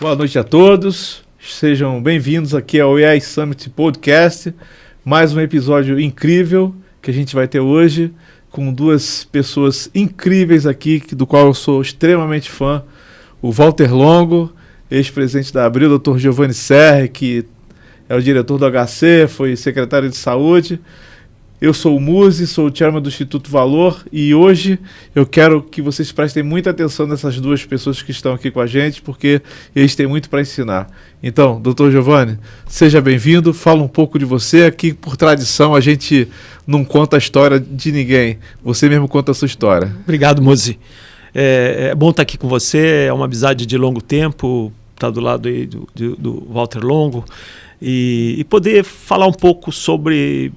Boa noite a todos, sejam bem-vindos aqui ao AI Summit Podcast, mais um episódio incrível que a gente vai ter hoje com duas pessoas incríveis aqui, do qual eu sou extremamente fã, o Walter Longo, ex-presidente da Abril, Dr. Giovanni Serri, que é o diretor do HC, foi secretário de Saúde. Eu sou o Muzi, sou o chairman do Instituto Valor e hoje eu quero que vocês prestem muita atenção nessas duas pessoas que estão aqui com a gente, porque eles têm muito para ensinar. Então, Dr. Giovanni, seja bem-vindo, fala um pouco de você. Aqui, por tradição, a gente não conta a história de ninguém, você mesmo conta a sua história. Obrigado, Muzi. É bom estar aqui com você, é uma amizade de longo tempo, estar do lado aí do Walter Longo e poder falar um pouco sobre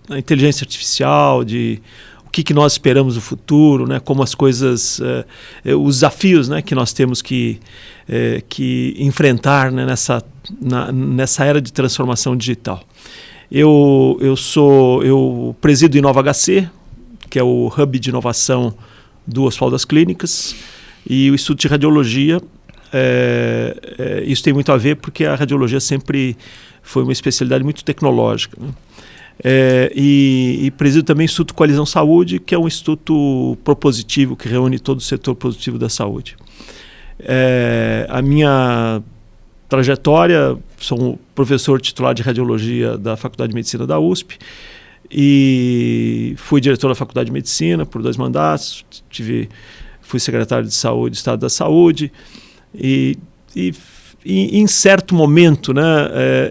a inteligência artificial, de o que nós esperamos do futuro, né, como as coisas, os desafios, né, que nós temos que enfrentar, né, nessa era de transformação digital. Eu presido o Inova HC, que é o hub de inovação do Hospital das Clínicas, e o Instituto de Radiologia. Isso tem muito a ver porque a radiologia sempre foi uma especialidade muito tecnológica, né? E presido também o Instituto Coalizão Saúde, que é um instituto propositivo que reúne todo o setor produtivo da saúde. A minha trajetória, sou professor titular de radiologia da Faculdade de Medicina da USP e fui diretor da Faculdade de Medicina por 2 mandatos, fui secretário de Saúde, Estado da Saúde e em certo momento, né,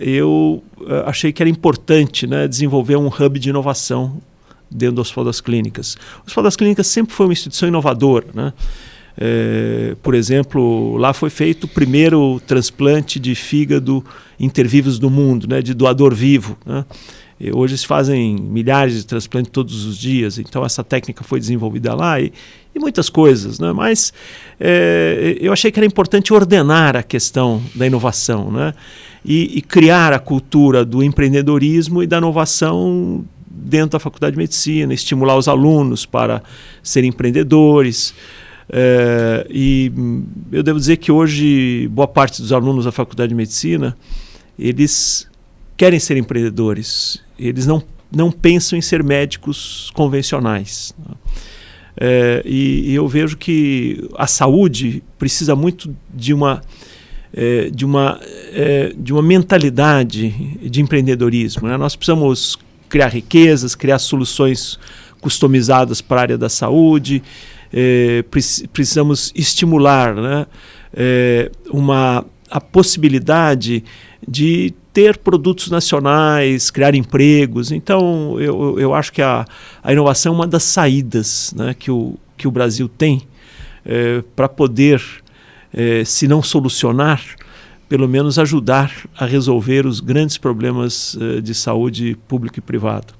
eu achei que era importante, né, desenvolver um hub de inovação dentro do Hospital das Clínicas. O Hospital das Clínicas sempre foi uma instituição inovadora, né? Por exemplo, lá foi feito o primeiro transplante de fígado intervivos do mundo, né, de doador vivo, né? E hoje se fazem milhares de transplantes todos os dias, então essa técnica foi desenvolvida lá e muitas coisas, né? Mas eu achei que era importante ordenar a questão da inovação, né? E criar a cultura do empreendedorismo e da inovação dentro da Faculdade de Medicina, estimular os alunos para serem empreendedores. E eu devo dizer que hoje boa parte dos alunos da Faculdade de Medicina, eles querem ser empreendedores, eles não pensam em ser médicos convencionais. E eu vejo que a saúde precisa muito de uma mentalidade de empreendedorismo, né? Nós precisamos criar riquezas, criar soluções customizadas para a área da saúde, precisamos estimular, né, a possibilidade de ter produtos nacionais, criar empregos. Então, eu acho que a inovação é uma das saídas, né, que o Brasil tem para poder, se não solucionar, pelo menos ajudar a resolver os grandes problemas de saúde público e privado.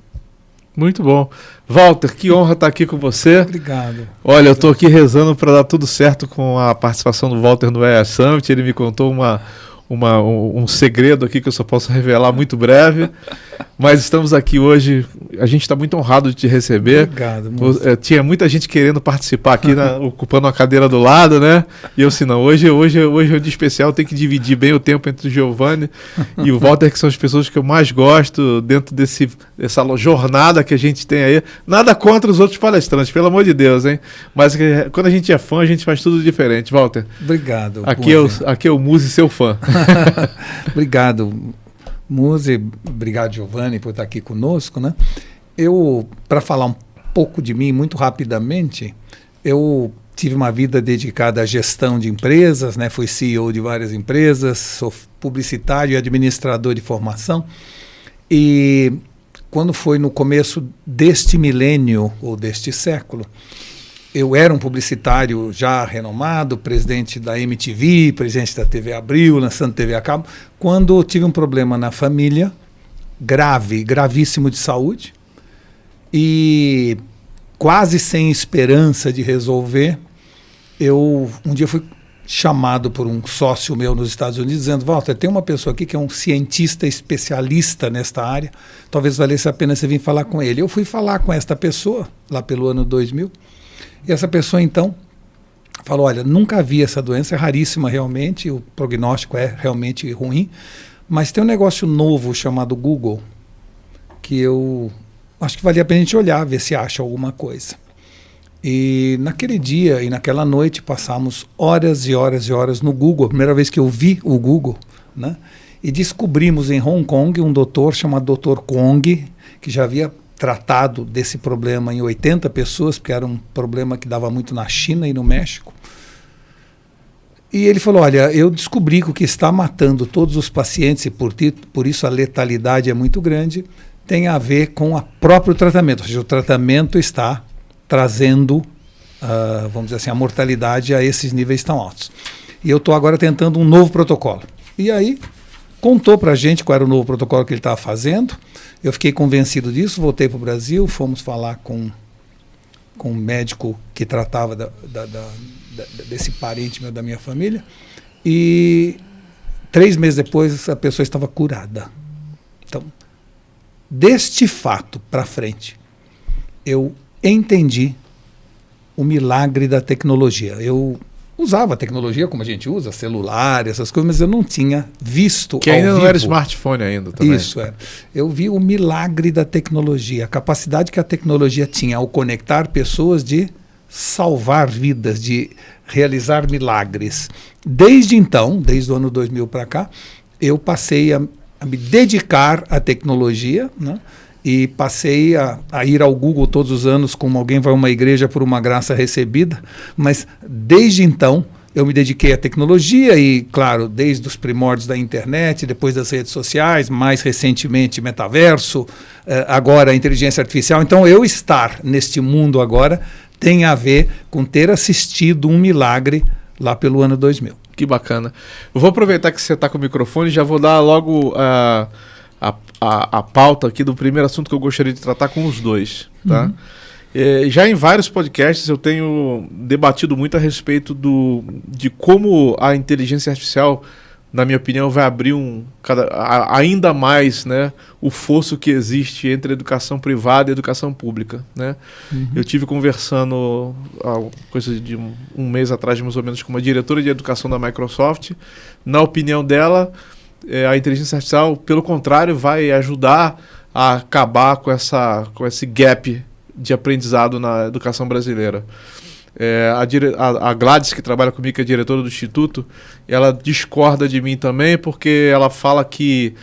Muito bom. Walter, que honra estar aqui com você. Obrigado. Olha, eu estou aqui rezando para dar tudo certo com a participação do Walter no AI Summit. Ele me contou um segredo aqui que eu só posso revelar muito breve, mas estamos aqui hoje, a gente está muito honrado de te receber. Obrigado. Tinha muita gente querendo participar aqui, ocupando a cadeira do lado, né? E eu assim, não, hoje é um dia especial, tem que dividir bem o tempo entre o Giovanni e o Walter, que são as pessoas que eu mais gosto dentro dessa jornada que a gente tem aí. Nada contra os outros palestrantes, pelo amor de Deus, hein? Mas quando a gente é fã, a gente faz tudo diferente. Walter. Obrigado. Aqui é o Muzi, seu fã. Obrigado, Muzi, obrigado, Giovanni, por estar aqui conosco, né? Para falar um pouco de mim, muito rapidamente, eu tive uma vida dedicada à gestão de empresas, né? Fui CEO de várias empresas, sou publicitário e administrador de formação, e quando foi no começo deste milênio, ou deste século, eu era um publicitário já renomado, presidente da MTV, presidente da TV Abril, lançando TV a cabo, quando tive um problema na família, gravíssimo de saúde, e quase sem esperança de resolver, um dia fui chamado por um sócio meu nos Estados Unidos, dizendo: Walter, tem uma pessoa aqui que é um cientista especialista nesta área, talvez valesse a pena você vir falar com ele. Eu fui falar com esta pessoa, lá pelo ano 2000, e essa pessoa, então, falou, olha, nunca vi essa doença, é raríssima realmente, o prognóstico é realmente ruim, mas tem um negócio novo chamado Google, que eu acho que valia a pena a gente olhar, ver se acha alguma coisa. E naquele dia e naquela noite passamos horas e horas e horas no Google, a primeira vez que eu vi o Google, né? E descobrimos em Hong Kong um doutor chamado Dr. Kong, que já havia tratado desse problema em 80 pessoas, porque era um problema que dava muito na China e no México. E ele falou, olha, eu descobri que o que está matando todos os pacientes, e por isso a letalidade é muito grande, tem a ver com o próprio tratamento. Ou seja, o tratamento está trazendo, vamos dizer assim, a mortalidade a esses níveis tão altos. E eu estou agora tentando um novo protocolo. E aí contou para a gente qual era o novo protocolo que ele estava fazendo. Eu fiquei convencido disso, voltei para o Brasil, fomos falar com um médico que tratava desse parente meu da minha família, e 3 meses depois a pessoa estava curada. Então, deste fato para frente, eu entendi o milagre da tecnologia. Eu usava a tecnologia como a gente usa, celular, essas coisas, mas eu não tinha visto que ainda não era smartphone ainda também. Isso, era. Eu vi o milagre da tecnologia, a capacidade que a tecnologia tinha ao conectar pessoas de salvar vidas, de realizar milagres. Desde então, desde o ano 2000 para cá, eu passei a me dedicar à tecnologia, né? E passei a ir ao Google todos os anos, como alguém vai a uma igreja por uma graça recebida, mas desde então eu me dediquei à tecnologia e, claro, desde os primórdios da internet, depois das redes sociais, mais recentemente metaverso, agora a inteligência artificial. Então, eu estar neste mundo agora tem a ver com ter assistido um milagre lá pelo ano 2000. Que bacana. Eu vou aproveitar que você está com o microfone e já vou dar logo a pauta aqui do primeiro assunto que eu gostaria de tratar com os dois. Tá? Já em vários podcasts eu tenho debatido muito a respeito de como a inteligência artificial, na minha opinião, vai abrir ainda mais, né, o fosso que existe entre a educação privada e a educação pública. Né? Eu tive conversando coisa de um mês atrás, mais ou menos, com uma diretora de educação da Microsoft. Na opinião dela, a inteligência artificial, pelo contrário, vai ajudar a acabar com esse gap de aprendizado na educação brasileira. A Gladys, que trabalha comigo, que é diretora do Instituto, ela discorda de mim também, porque ela fala que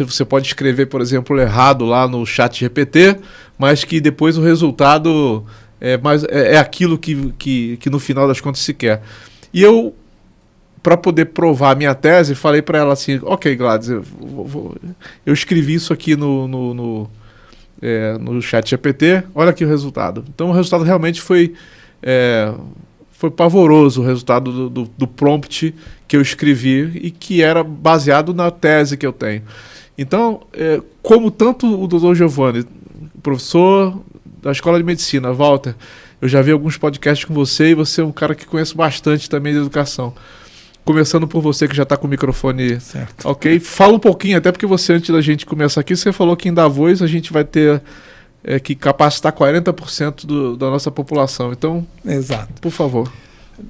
você pode escrever, por exemplo, errado lá no chat GPT, mas que depois o resultado é aquilo que no final das contas se quer. E eu, para poder provar a minha tese, falei para ela assim, ok, Gladys, eu escrevi isso aqui no chat GPT, olha aqui o resultado. Então o resultado realmente foi pavoroso, o resultado do prompt que eu escrevi e que era baseado na tese que eu tenho. Então, como tanto o Dr. Giovanni, professor da Escola de Medicina, Walter, eu já vi alguns podcasts com você e você é um cara que conhece bastante também de educação. Começando por você, que já está com o microfone, certo. Ok? Fala um pouquinho, até porque você, antes da gente começar aqui, você falou que em Davos a gente vai ter que capacitar 40% da nossa população. Então, exato. Por favor.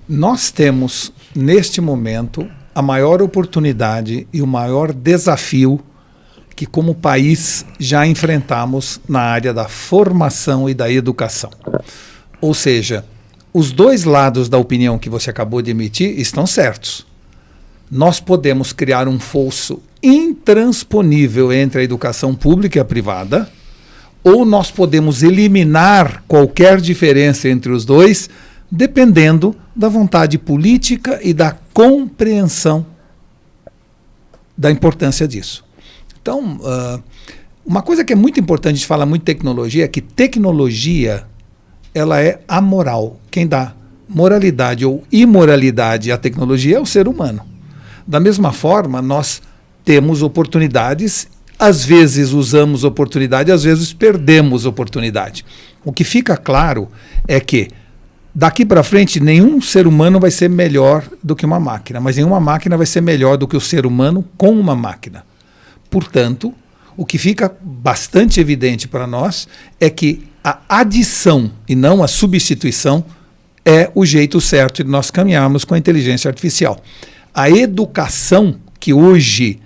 Nós temos, neste momento, a maior oportunidade e o maior desafio que, como país, já enfrentamos na área da formação e da educação. Ou seja, os dois lados da opinião que você acabou de emitir estão certos. Nós podemos criar um fosso intransponível entre a educação pública e a privada, ou nós podemos eliminar qualquer diferença entre os dois, dependendo da vontade política e da compreensão da importância disso. Então, uma coisa que é muito importante, a gente fala muito de tecnologia, é que tecnologia ela é amoral. Quem dá moralidade ou imoralidade à tecnologia é o ser humano. Da mesma forma, nós temos oportunidades, às vezes usamos oportunidade, às vezes perdemos oportunidade. O que fica claro é que daqui para frente nenhum ser humano vai ser melhor do que uma máquina, mas nenhuma máquina vai ser melhor do que o ser humano com uma máquina. Portanto, o que fica bastante evidente para nós é que a adição e não a substituição é o jeito certo de nós caminharmos com a inteligência artificial. A educação que hoje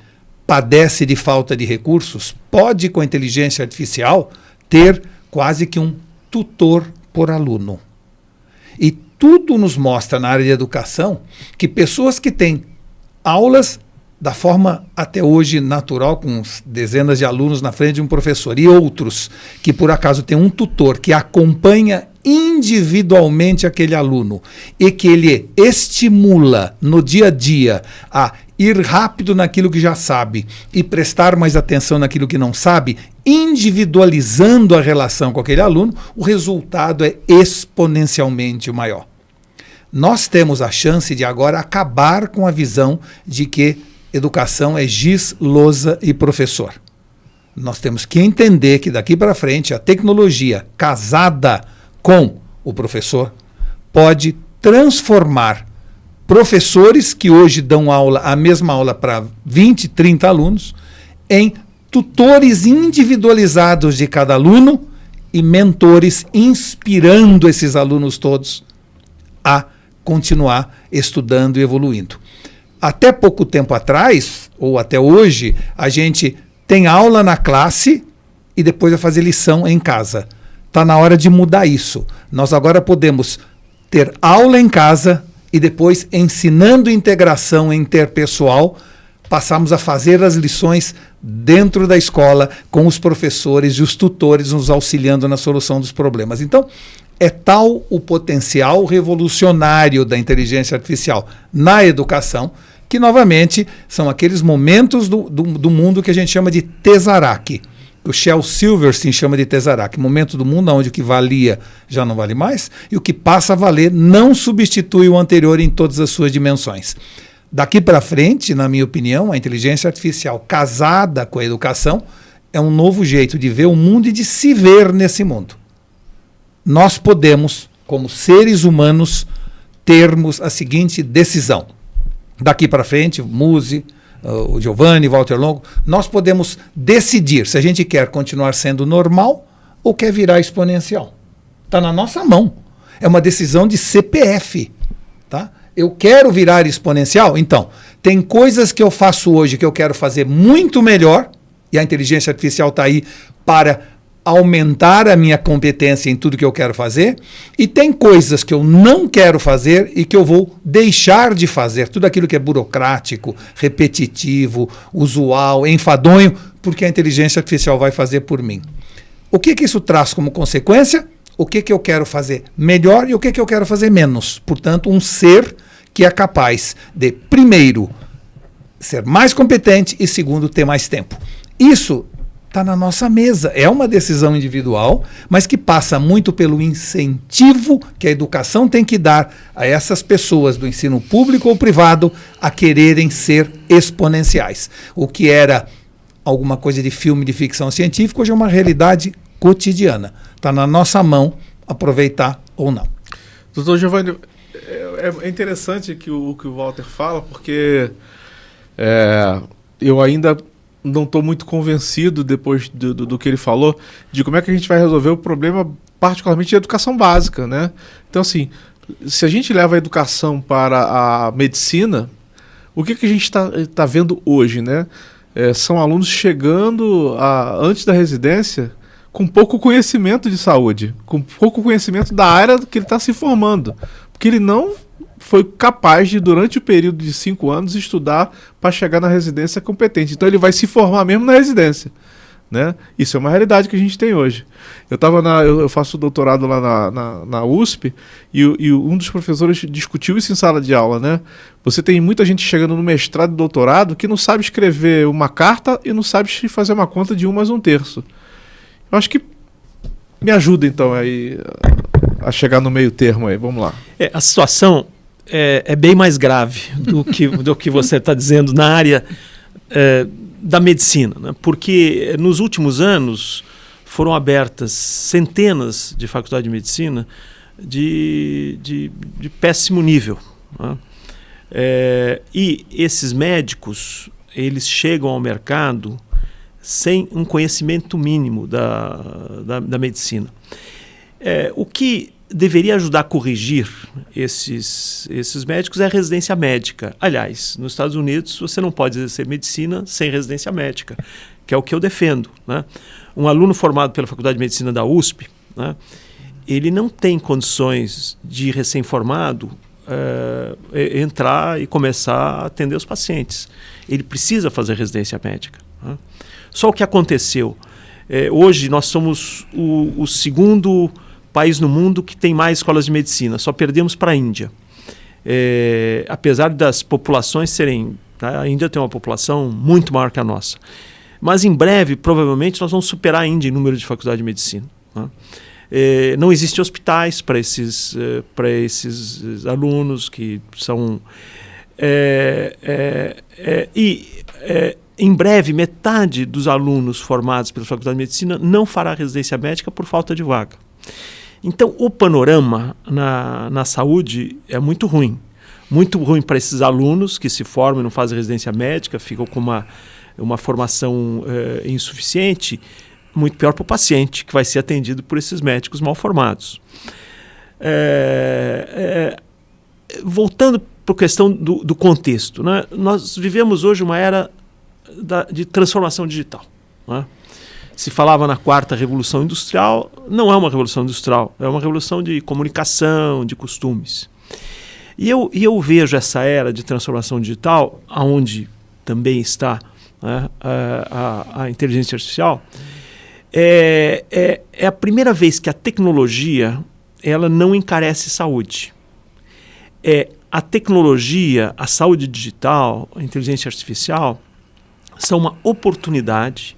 padece de falta de recursos pode, com a inteligência artificial, ter quase que um tutor por aluno. E tudo nos mostra na área de educação que pessoas que têm aulas da forma até hoje natural, com dezenas de alunos na frente de um professor, e outros que por acaso tem um tutor que acompanha individualmente aquele aluno e que ele estimula no dia a dia a ir rápido naquilo que já sabe e prestar mais atenção naquilo que não sabe, individualizando a relação com aquele aluno, o resultado é exponencialmente maior. Nós temos a chance de agora acabar com a visão de que educação é giz, lousa e professor. Nós temos que entender que daqui para frente a tecnologia casada com o professor pode transformar professores que hoje dão aula, a mesma aula para 20, 30 alunos, em tutores individualizados de cada aluno e mentores inspirando esses alunos todos a continuar estudando e evoluindo. Até pouco tempo atrás, ou até hoje, a gente tem aula na classe e depois vai fazer lição em casa. Está na hora de mudar isso. Nós agora podemos ter aula em casa e depois, ensinando integração interpessoal, passamos a fazer as lições dentro da escola, com os professores e os tutores nos auxiliando na solução dos problemas. Então, é tal o potencial revolucionário da inteligência artificial na educação, que, novamente, são aqueles momentos do mundo que a gente chama de Tesseract. O Shel Silverstein chama de Tesseract, momento do mundo onde o que valia já não vale mais, e o que passa a valer não substitui o anterior em todas as suas dimensões. Daqui para frente, na minha opinião, a inteligência artificial casada com a educação é um novo jeito de ver o mundo e de se ver nesse mundo. Nós podemos, como seres humanos, termos a seguinte decisão. Daqui para frente, Musi, o Giovanni, Walter Longo, nós podemos decidir se a gente quer continuar sendo normal ou quer virar exponencial. Está na nossa mão. É uma decisão de CPF. Tá? Eu quero virar exponencial? Então, tem coisas que eu faço hoje que eu quero fazer muito melhor, e a inteligência artificial está aí para aumentar a minha competência em tudo que eu quero fazer, e tem coisas que eu não quero fazer e que eu vou deixar de fazer, tudo aquilo que é burocrático, repetitivo, usual, enfadonho, porque a inteligência artificial vai fazer por mim. O que isso traz como consequência? O que eu quero fazer melhor e o que eu quero fazer menos. Portanto, um ser que é capaz de, primeiro, ser mais competente e, segundo, ter mais tempo. Isso está na nossa mesa. É uma decisão individual, mas que passa muito pelo incentivo que a educação tem que dar a essas pessoas do ensino público ou privado a quererem ser exponenciais. O que era alguma coisa de filme de ficção científica, hoje é uma realidade cotidiana. Está na nossa mão aproveitar ou não. Doutor Giovanni, é interessante que o Walter fala, porque eu ainda não estou muito convencido, depois do que ele falou, de como é que a gente vai resolver o problema, particularmente de educação básica, né? Então, assim, se a gente leva a educação para a medicina, o que a gente está vendo hoje, né? São alunos chegando antes da residência com pouco conhecimento de saúde, com pouco conhecimento da área que ele está se formando, porque ele não foi capaz de, durante o período de 5 anos, estudar para chegar na residência competente. Então ele vai se formar mesmo na residência, né? Isso é uma realidade que a gente tem hoje. Eu faço doutorado lá na USP e um dos professores discutiu isso em sala de aula, né? Você tem muita gente chegando no mestrado e doutorado que não sabe escrever uma carta e não sabe fazer uma conta de 1 mais 1/3. Eu acho que me ajuda, então, aí a chegar no meio termo aí. Vamos lá. A situação é bem mais grave do que você está dizendo na área da medicina, né? Porque nos últimos anos foram abertas centenas de faculdades de medicina de péssimo nível, né? E esses médicos, eles chegam ao mercado sem um conhecimento mínimo da medicina. O que deveria ajudar a corrigir esses médicos é a residência médica. Aliás, nos Estados Unidos você não pode exercer medicina sem residência médica, que é o que eu defendo, né? Um aluno formado pela Faculdade de Medicina da USP, né, ele não tem condições de recém-formado entrar e começar a atender os pacientes. Ele precisa fazer residência médica, né? Só o que aconteceu. Hoje nós somos o segundo país no mundo que tem mais escolas de medicina. Só perdemos para a Índia. Apesar das populações serem... Tá, a Índia tem uma população muito maior que a nossa. Mas em breve, provavelmente, nós vamos superar a Índia em número de faculdade de medicina, né? Não existem hospitais para esses alunos que são... em breve, metade dos alunos formados pela Faculdade de Medicina não fará residência médica por falta de vaga. Então, o panorama na saúde é muito ruim. Muito ruim para esses alunos que se formam e não fazem residência médica, ficam com uma formação insuficiente. Muito pior para o paciente, que vai ser atendido por esses médicos mal formados. Voltando para a questão do contexto, né? Nós vivemos hoje uma era de transformação digital, né? Se falava na quarta revolução industrial, não é uma revolução industrial, é uma revolução de comunicação, de costumes. E eu vejo essa era de transformação digital, onde também está, né, a inteligência artificial. É a primeira vez que a tecnologia ela não encarece saúde. A tecnologia, a saúde digital, a inteligência artificial são uma oportunidade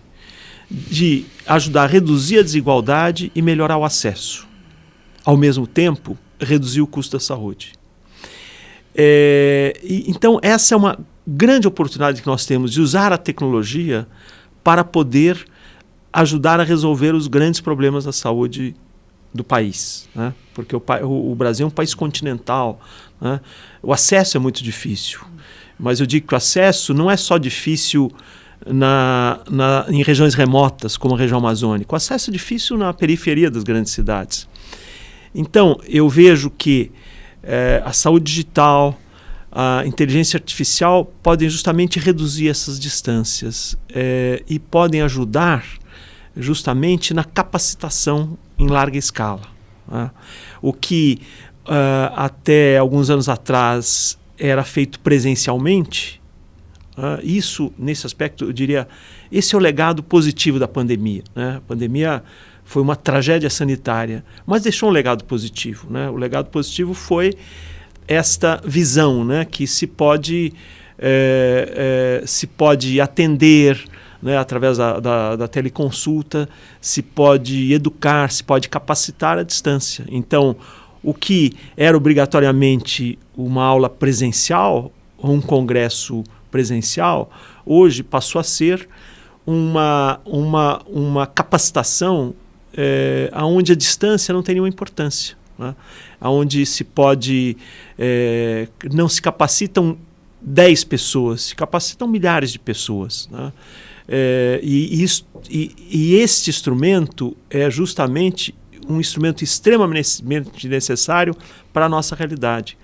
de ajudar a reduzir a desigualdade e melhorar o acesso. Ao mesmo tempo, reduzir o custo da saúde. Então, essa é uma grande oportunidade que nós temos de usar a tecnologia para poder ajudar a resolver os grandes problemas da saúde do país, né? Porque o Brasil é um país continental, né? O acesso é muito difícil, mas eu digo que o acesso não é só difícil em regiões remotas, como a região amazônica. O acesso é difícil na periferia das grandes cidades. Então, eu vejo que a saúde digital, a inteligência artificial podem justamente reduzir essas distâncias e podem ajudar justamente na capacitação em larga escala, né? O que até alguns anos atrás era feito presencialmente, isso, nesse aspecto, eu diria, esse é o legado positivo da pandemia, né? A pandemia foi uma tragédia sanitária, mas deixou um legado positivo, né? O legado positivo foi esta visão, né, que se pode atender, né, através da teleconsulta, se pode educar, se pode capacitar à distância. Então, o que era obrigatoriamente uma aula presencial, ou um congresso presencial, hoje passou a ser uma capacitação onde a distância não tem nenhuma importância, né? Onde se pode... não se capacitam 10 pessoas, se capacitam milhares de pessoas, né? E este instrumento é justamente um instrumento extremamente necessário para a nossa realidade.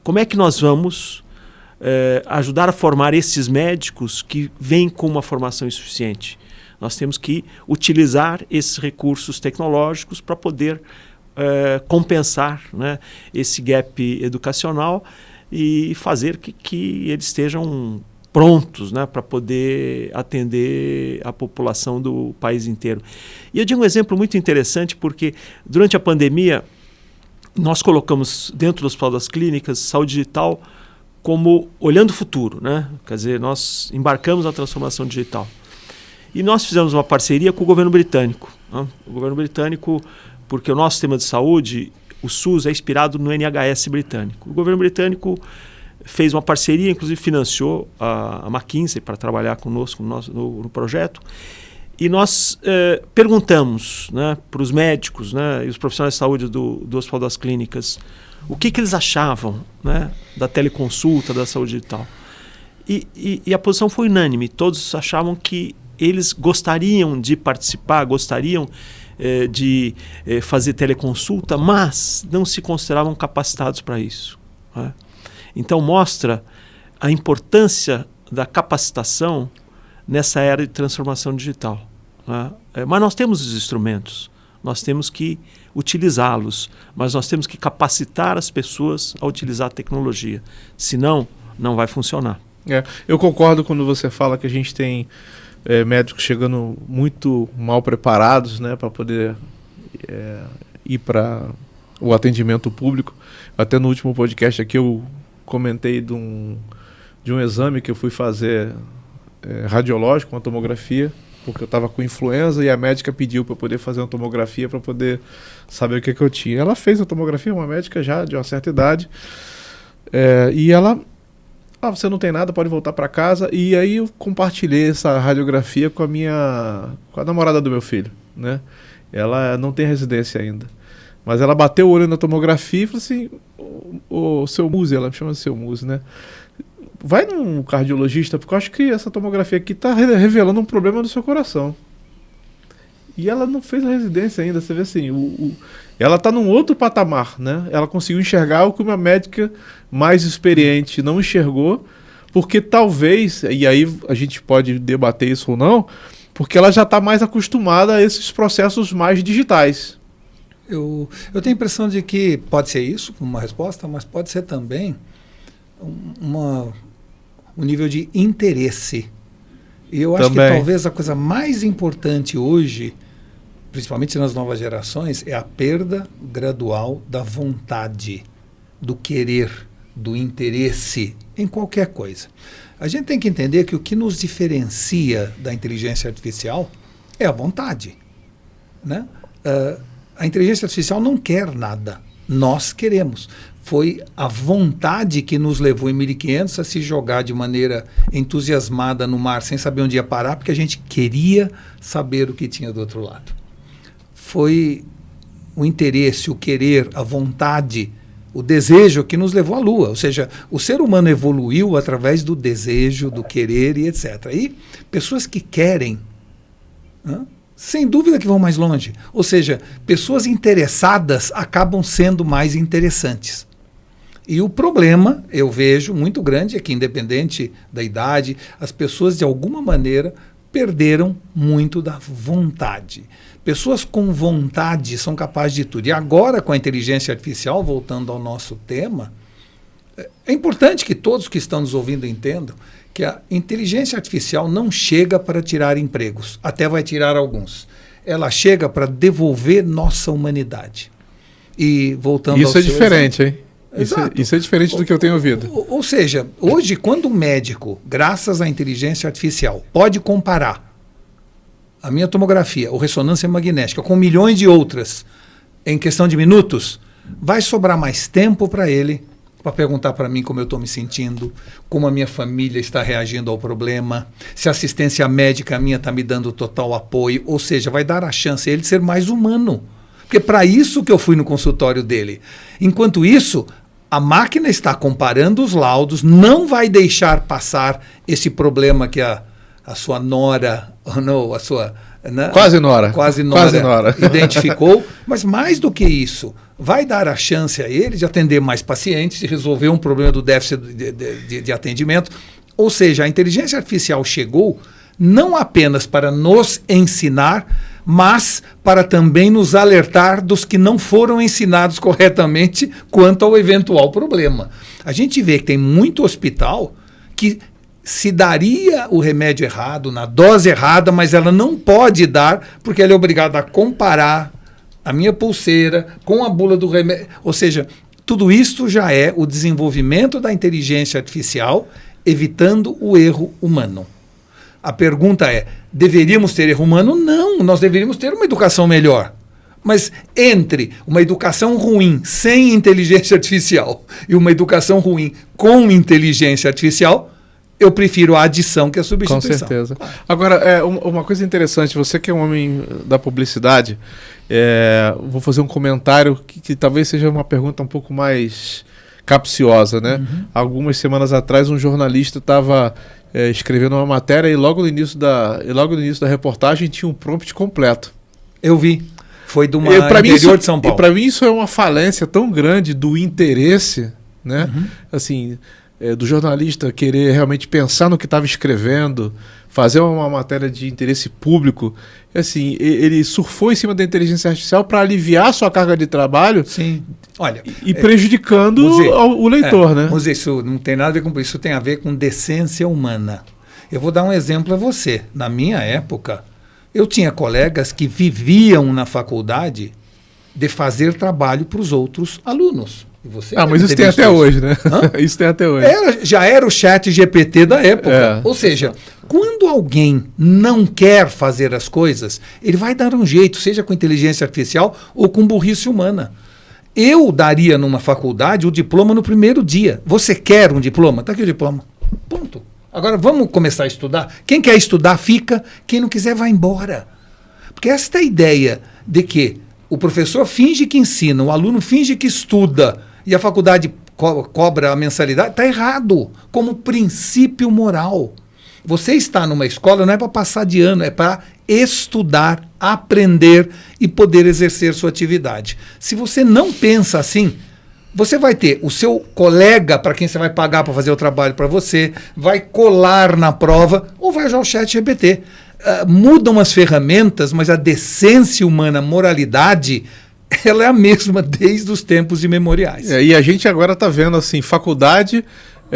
Como é que nós vamos ajudar a formar esses médicos que vêm com uma formação insuficiente? Nós temos que utilizar esses recursos tecnológicos para poder compensar, né, esse gap educacional e fazer que eles estejam prontos, né, para poder atender a população do país inteiro. E eu digo um exemplo muito interessante porque durante a pandemia nós colocamos dentro do Hospital das Clínicas saúde digital como olhando o futuro, né? Quer dizer, nós embarcamos na transformação digital. E nós fizemos uma parceria com o governo britânico, né? O governo britânico, porque o nosso sistema de saúde, o SUS, é inspirado no NHS britânico. O governo britânico fez uma parceria, inclusive financiou a McKinsey para trabalhar conosco no projeto. E nós perguntamos, né, para os médicos, né, e os profissionais de saúde do Hospital das Clínicas o que eles achavam, né, da teleconsulta, da saúde digital. E a posição foi unânime. Todos achavam que eles gostariam de participar, gostariam fazer teleconsulta, mas não se consideravam capacitados para isso, né? Então mostra a importância da capacitação nessa era de transformação digital, né? Mas nós temos os instrumentos, nós temos que utilizá-los, mas nós temos que capacitar as pessoas a utilizar a tecnologia, senão não vai funcionar. Eu concordo quando você fala que a gente tem médicos chegando muito mal preparados, né, para poder ir para o atendimento público. Até no último podcast aqui eu comentei de um exame que eu fui fazer radiológico, uma tomografia, porque eu estava com influenza e a médica pediu para eu poder fazer uma tomografia para poder saber o que eu tinha. Ela fez a tomografia, uma médica já de uma certa idade, e ela... você não tem nada, pode voltar para casa. E aí eu compartilhei essa radiografia com a namorada do meu filho, né? Ela não tem residência ainda, mas ela bateu o olho na tomografia e falou assim: o seu Muzi, ela me chama de seu Muzi, né? Vai num cardiologista, porque eu acho que essa tomografia aqui está revelando um problema do seu coração. E ela não fez a residência ainda, você vê assim, ela está num outro patamar, né? Ela conseguiu enxergar o que uma médica mais experiente não enxergou, porque talvez, e aí a gente pode debater isso ou não, porque ela já está mais acostumada a esses processos mais digitais. Eu tenho a impressão de que pode ser isso, uma resposta, mas pode ser também um nível de interesse. E eu acho que talvez a coisa mais importante hoje, principalmente nas novas gerações, é a perda gradual da vontade, do querer, do interesse em qualquer coisa. A gente tem que entender que o que nos diferencia da inteligência artificial é a vontade, né? A inteligência artificial não quer nada, nós queremos. Foi a vontade que nos levou em 1500 a se jogar de maneira entusiasmada no mar, sem saber onde ia parar, porque a gente queria saber o que tinha do outro lado. Foi o interesse, o querer, a vontade, o desejo que nos levou à Lua. Ou seja, o ser humano evoluiu através do desejo, do querer e etc. E pessoas que querem, né, sem dúvida que vão mais longe. Ou seja, pessoas interessadas acabam sendo mais interessantes. E o problema, eu vejo, muito grande é que, independente da idade, as pessoas, de alguma maneira, perderam muito da vontade. Pessoas com vontade são capazes de tudo. E agora, com a inteligência artificial, voltando ao nosso tema, é importante que todos que estão nos ouvindo entendam que a inteligência artificial não chega para tirar empregos, até vai tirar alguns. Ela chega para devolver nossa humanidade. E voltando Isso é diferente, hein? Isso é diferente do que eu tenho ouvido. Ou seja, hoje, quando o médico, graças à inteligência artificial, pode comparar a minha tomografia ou ressonância magnética com milhões de outras em questão de minutos, vai sobrar mais tempo para ele para perguntar para mim como eu estou me sentindo, como a minha família está reagindo ao problema, se a assistência médica minha está me dando total apoio, ou seja, vai dar a chance a ele de ser mais humano. Porque para isso que eu fui no consultório dele. Enquanto isso, a máquina está comparando os laudos, não vai deixar passar esse problema que a sua nora, não, a sua... Né? Quase nora Identificou, mas mais do que isso, vai dar a chance a ele de atender mais pacientes, de resolver um problema do déficit de atendimento. Ou seja, a inteligência artificial chegou não apenas para nos ensinar, mas para também nos alertar dos que não foram ensinados corretamente quanto ao eventual problema. A gente vê que tem muito hospital que se daria o remédio errado, na dose errada, mas ela não pode dar porque ela é obrigada a comparar a minha pulseira com a bula do remédio. Ou seja, tudo isso já é o desenvolvimento da inteligência artificial, evitando o erro humano. A pergunta é, deveríamos ter erro humano? Não, nós deveríamos ter uma educação melhor. Mas entre uma educação ruim sem inteligência artificial e uma educação ruim com inteligência artificial, eu prefiro a adição que a substituição. Com certeza. Agora, uma coisa interessante, você que é um homem da publicidade, vou fazer um comentário que talvez seja uma pergunta um pouco mais capciosa, né? Uhum. Algumas semanas atrás, um jornalista estava escrevendo uma matéria e logo no início da reportagem tinha um prompt completo. Eu vi. Foi do interior de São Paulo. E para mim isso é uma falência tão grande do interesse, né? Assim, do jornalista querer realmente pensar no que estava escrevendo, fazer uma matéria de interesse público. Assim, ele surfou em cima da inteligência artificial para aliviar sua carga de trabalho. Sim. Olha, e prejudicando o leitor, né? Mas isso não tem nada a ver com isso, tem a ver com decência humana. Eu vou dar um exemplo a você. Na minha época, eu tinha colegas que viviam na faculdade de fazer trabalho para os outros alunos. E você mas isso tem até hoje, né? Isso tem até hoje. Já era o chat GPT da época. Ou seja, quando alguém não quer fazer as coisas, ele vai dar um jeito, seja com inteligência artificial ou com burrice humana. Eu daria numa faculdade o diploma no primeiro dia. Você quer um diploma? Está aqui o diploma. Ponto. Agora vamos começar a estudar. Quem quer estudar, fica. Quem não quiser, vai embora. Porque esta ideia de que o professor finge que ensina, o aluno finge que estuda e a faculdade cobra a mensalidade, está errado. Como princípio moral. Você está numa escola não é para passar de ano, é para estudar, aprender e poder exercer sua atividade. Se você não pensa assim, você vai ter o seu colega para quem você vai pagar para fazer o trabalho para você, vai colar na prova ou vai usar o chat GPT. Mudam as ferramentas, mas a decência humana, a moralidade, ela é a mesma desde os tempos imemoriais. E a gente agora está vendo assim, faculdade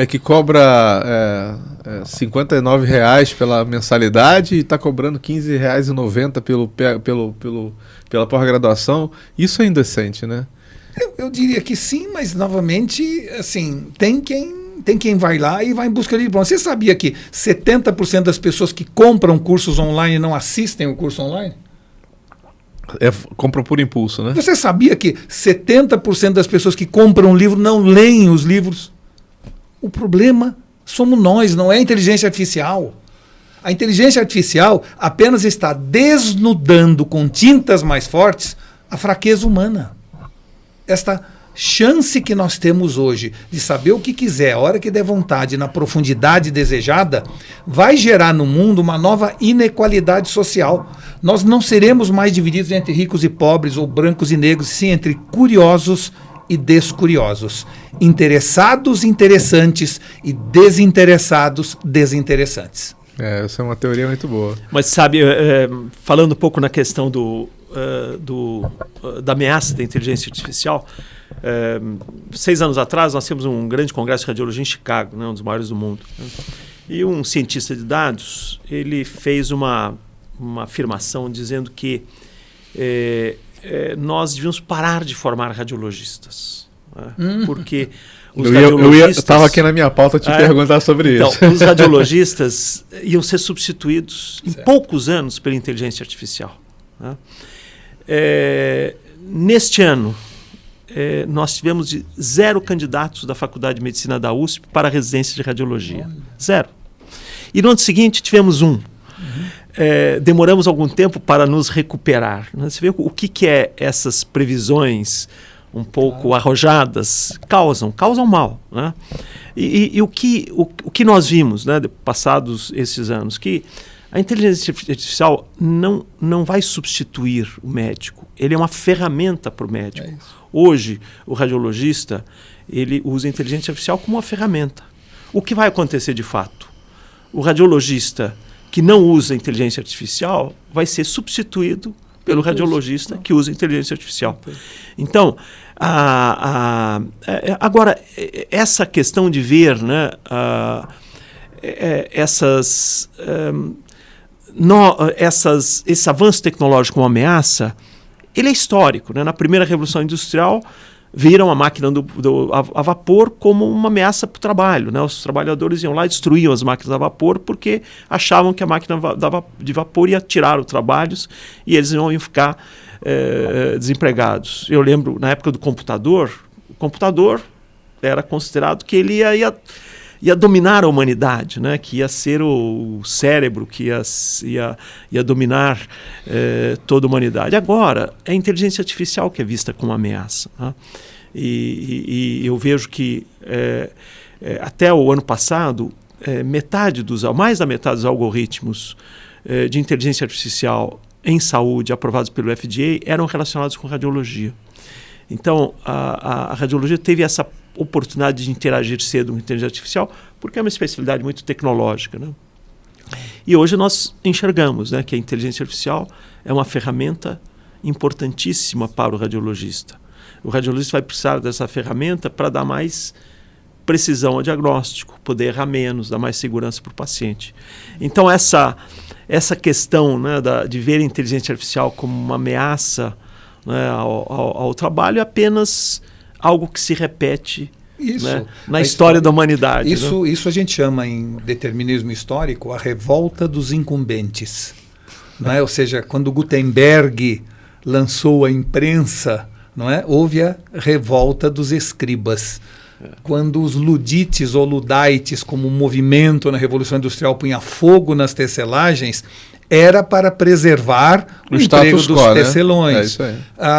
que cobra R$59 pela mensalidade e está cobrando R$15,90 pela pós-graduação. Isso é indecente, né? Eu diria que sim, mas novamente, assim, tem quem vai lá e vai em busca de diploma. Você sabia que 70% das pessoas que compram cursos online não assistem o curso online? Compram por impulso, né? Você sabia que 70% das pessoas que compram livro não leem os livros? O problema somos nós, não é a inteligência artificial. A inteligência artificial apenas está desnudando com tintas mais fortes a fraqueza humana. Esta chance que nós temos hoje de saber o que quiser, a hora que der vontade, na profundidade desejada, vai gerar no mundo uma nova inequalidade social. Nós não seremos mais divididos entre ricos e pobres, ou brancos e negros, sim entre curiosos e descuriosos, interessados interessantes e desinteressados desinteressantes. Essa é uma teoria muito boa. Mas sabe, falando um pouco na questão da ameaça da inteligência artificial, 6 anos atrás nós temos um grande congresso de radiologia em Chicago, né, um dos maiores do mundo. Né? E um cientista de dados, ele fez uma afirmação dizendo que nós devíamos parar de formar radiologistas. Né? Porque os radiologistas... Eu estava aqui na minha pauta te perguntar sobre isso. Então, os radiologistas iam ser substituídos em poucos anos pela inteligência artificial. Né? Neste ano, nós tivemos 0 candidatos da Faculdade de Medicina da USP para a residência de radiologia. 0. E no ano seguinte tivemos 1. Demoramos algum tempo para nos recuperar. Né? Você vê o que é essas previsões um pouco arrojadas causam mal. Né? E o que nós vimos, né, passados esses anos, que a inteligência artificial não vai substituir o médico, ele é uma ferramenta para o médico. Hoje, o radiologista ele usa a inteligência artificial como uma ferramenta. O que vai acontecer de fato? O radiologista que não usa inteligência artificial vai ser substituído pelo radiologista que usa inteligência artificial. Então, agora, essa questão de ver, né, esse avanço tecnológico como ameaça, ele é histórico. Né? Na primeira Revolução Industrial, viram a máquina a vapor como uma ameaça para o trabalho. Né? Os trabalhadores iam lá e destruíam as máquinas a vapor porque achavam que a máquina de vapor ia tirar os trabalhos e eles iam ficar desempregados. Eu lembro, na época do computador, o computador era considerado que ele ia dominar a humanidade, né? Que ia ser o cérebro que ia dominar toda a humanidade. Agora, é a inteligência artificial que é vista como ameaça. Né? E eu vejo que até o ano passado, mais da metade dos algoritmos de inteligência artificial em saúde aprovados pelo FDA eram relacionados com radiologia. Então, a radiologia teve essa oportunidade de interagir cedo com a inteligência artificial, porque é uma especialidade muito tecnológica, né? E hoje nós enxergamos, né, que a inteligência artificial é uma ferramenta importantíssima para o radiologista. O radiologista vai precisar dessa ferramenta para dar mais precisão ao diagnóstico, poder errar menos, dar mais segurança para o paciente. Então, essa questão, né, de ver a inteligência artificial como uma ameaça, né, ao trabalho é apenas algo que se repete, né, na história da humanidade. Isso a gente chama em determinismo histórico a revolta dos incumbentes. Não é? Ou seja, quando Gutenberg lançou a imprensa, não é? Houve a revolta dos escribas. Quando os ludites ou luddites, como um movimento na Revolução Industrial, punha fogo nas tecelagens, era para preservar o emprego dos tecelões. Né?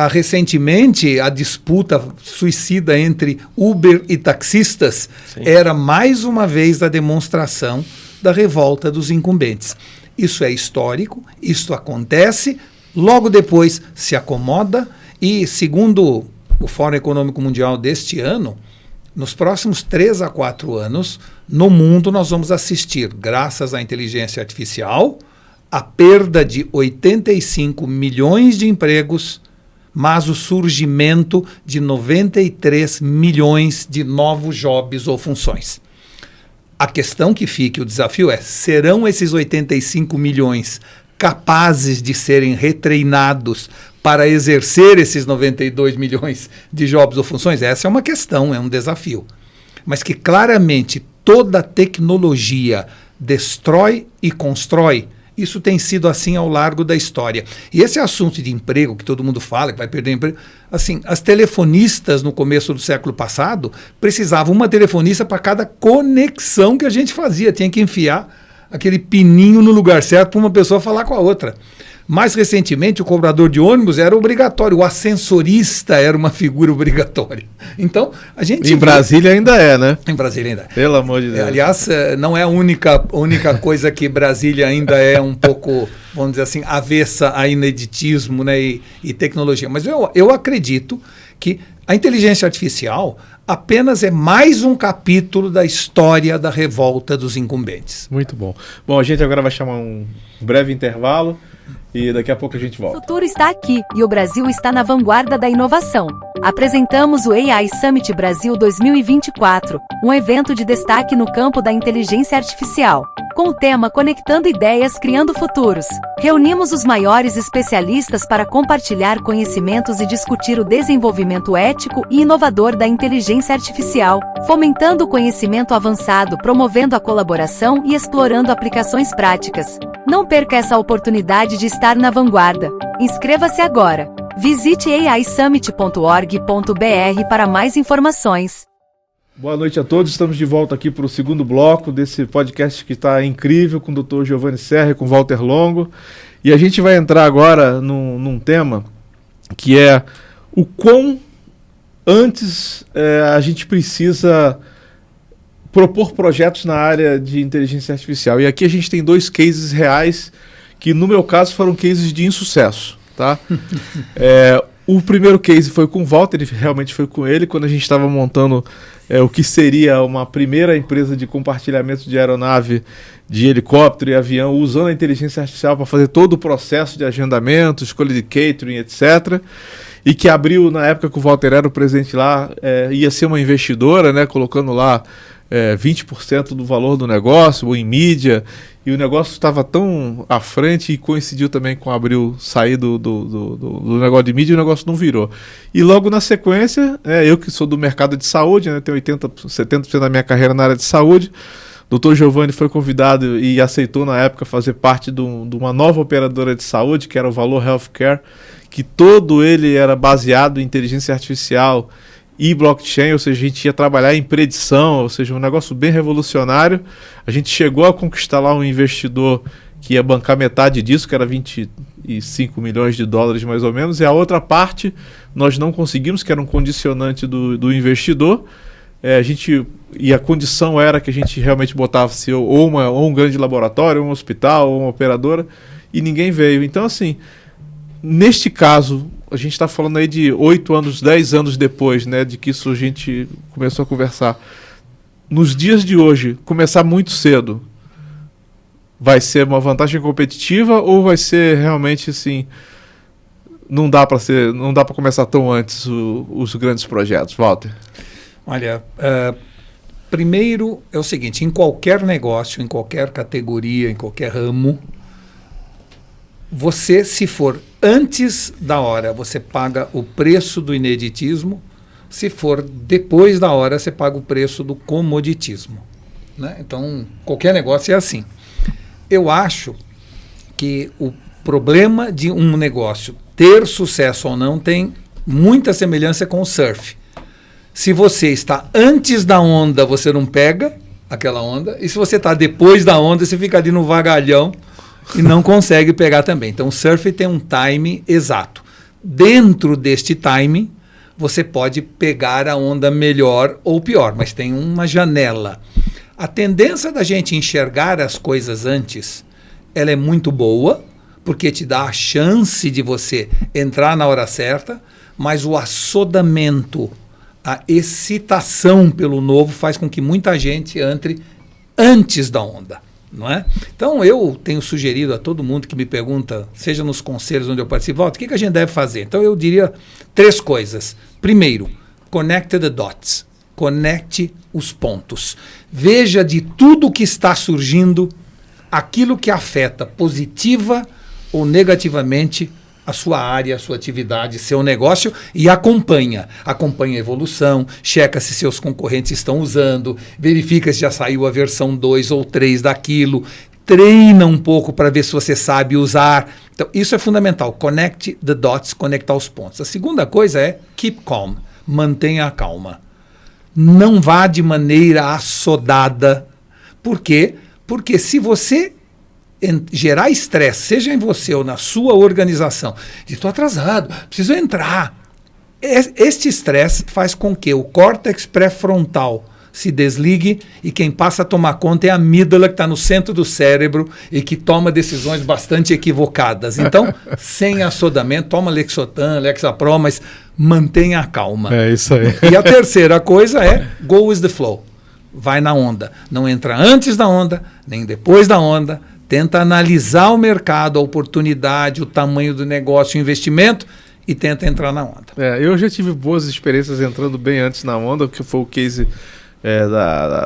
Recentemente, a disputa suicida entre Uber e taxistas era mais uma vez a demonstração da revolta dos incumbentes. Isso é histórico, isso acontece, logo depois se acomoda e, segundo o Fórum Econômico Mundial deste ano, nos próximos 3 a 4 anos, no mundo nós vamos assistir, graças à inteligência artificial, a perda de 85 milhões de empregos, mas o surgimento de 93 milhões de novos jobs ou funções. A questão que fica, o desafio é, serão esses 85 milhões capazes de serem retreinados para exercer esses 92 milhões de jobs ou funções? Essa é uma questão, é um desafio. Mas que claramente toda tecnologia destrói e constrói. Isso tem sido assim ao largo da história. E esse assunto de emprego, que todo mundo fala, que vai perder emprego, assim, as telefonistas no começo do século passado precisavam uma telefonista para cada conexão que a gente fazia. Tinha que enfiar aquele pininho no lugar certo para uma pessoa falar com a outra. Mais recentemente, o cobrador de ônibus era obrigatório, o ascensorista era uma figura obrigatória. Então, a gente... Em Brasília ainda é, né? Em Brasília ainda é. Pelo amor de Deus. Aliás, não é a única coisa que Brasília ainda é um pouco, vamos dizer assim, avessa a ineditismo, né, e tecnologia. Mas eu acredito que a inteligência artificial apenas é mais um capítulo da história da revolta dos incumbentes. Muito bom. Bom, a gente agora vai chamar um breve intervalo e daqui a pouco a gente volta. O futuro está aqui e o Brasil está na vanguarda da inovação. Apresentamos o AI Summit Brasil 2024, um evento de destaque no campo da inteligência artificial, com o tema Conectando Ideias, Criando Futuros. Reunimos os maiores especialistas para compartilhar conhecimentos e discutir o desenvolvimento ético e inovador da inteligência artificial, fomentando o conhecimento avançado, promovendo a colaboração e explorando aplicações práticas. Não perca essa oportunidade de estar na vanguarda. Inscreva-se agora. Visite aisummit.org.br para mais informações. Boa noite a todos, estamos de volta aqui para o segundo bloco desse podcast que está incrível com o Dr. Giovanni Serra e com o Walter Longo. E a gente vai entrar agora num tema que é o quão antes a gente precisa propor projetos na área de inteligência artificial. E aqui a gente tem 2 cases reais que, no meu caso, foram cases de insucesso. Tá? O primeiro case foi com o Walter, realmente foi com ele, quando a gente estava montando o que seria uma primeira empresa de compartilhamento de aeronave, de helicóptero e avião, usando a inteligência artificial para fazer todo o processo de agendamento, escolha de catering, etc. E que abriu, na época que o Walter era o presidente lá, ia ser uma investidora, né, colocando lá 20% do valor do negócio, ou em mídia, e o negócio estava tão à frente e coincidiu também com o Abril sair do negócio de mídia e o negócio não virou. E logo na sequência, eu que sou do mercado de saúde, né, tenho 70% da minha carreira na área de saúde, o Dr. Giovanni foi convidado e aceitou na época fazer parte de uma nova operadora de saúde, que era o Valor Healthcare, que todo ele era baseado em inteligência artificial e blockchain, ou seja, a gente ia trabalhar em predição, ou seja, um negócio bem revolucionário. A gente chegou a conquistar lá um investidor que ia bancar metade disso, que era 25 milhões de dólares mais ou menos, e a outra parte nós não conseguimos, que era um condicionante do investidor. E a condição era que a gente realmente botasse ou um grande laboratório, ou um hospital, ou uma operadora, e ninguém veio. Então, assim, neste caso, a gente está falando aí de 8 anos, 10 anos depois, né, de que isso a gente começou a conversar. Nos dias de hoje, começar muito cedo, vai ser uma vantagem competitiva ou vai ser realmente assim, não dá para começar tão antes os grandes projetos, Walter? Olha, primeiro é o seguinte, em qualquer negócio, em qualquer categoria, em qualquer ramo, você, se for antes da hora, você paga o preço do ineditismo. Se for depois da hora, você paga o preço do comoditismo, né? Então, qualquer negócio é assim. Eu acho que o problema de um negócio ter sucesso ou não tem muita semelhança com o surf. Se você está antes da onda, você não pega aquela onda. E se você está depois da onda, você fica ali no vagalhão e não consegue pegar também. Então, o surf tem um time exato. Dentro deste timing, você pode pegar a onda melhor ou pior, mas tem uma janela. A tendência da gente enxergar as coisas antes, ela é muito boa, porque te dá a chance de você entrar na hora certa, mas o assodamento, a excitação pelo novo faz com que muita gente entre antes da onda. Não é? Então, eu tenho sugerido a todo mundo que me pergunta, seja nos conselhos onde eu participo, o que a gente deve fazer? Então, eu diria 3 coisas. Primeiro, connect the dots. Conecte os pontos. Veja de tudo que está surgindo aquilo que afeta positiva ou negativamente a sua área, a sua atividade, seu negócio e acompanha. Acompanha a evolução, checa se seus concorrentes estão usando, verifica se já saiu a versão 2 ou 3 daquilo, treina um pouco para ver se você sabe usar. Então, isso é fundamental. Connect the dots, conectar os pontos. A segunda coisa é keep calm, mantenha a calma. Não vá de maneira assodada. Por quê? Porque se você gerar estresse, seja em você ou na sua organização, de estou atrasado, preciso entrar. Este estresse faz com que o córtex pré-frontal se desligue e quem passa a tomar conta é a amígdala que está no centro do cérebro e que toma decisões bastante equivocadas. Então, sem assodamento, toma Lexotan, Lexapro, mas mantenha a calma. É isso aí. E a terceira coisa é go with the flow. Vai na onda. Não entra antes da onda, nem depois da onda. Tenta analisar o mercado, a oportunidade, o tamanho do negócio, o investimento e tenta entrar na onda. Eu já tive boas experiências entrando bem antes na onda, que foi o case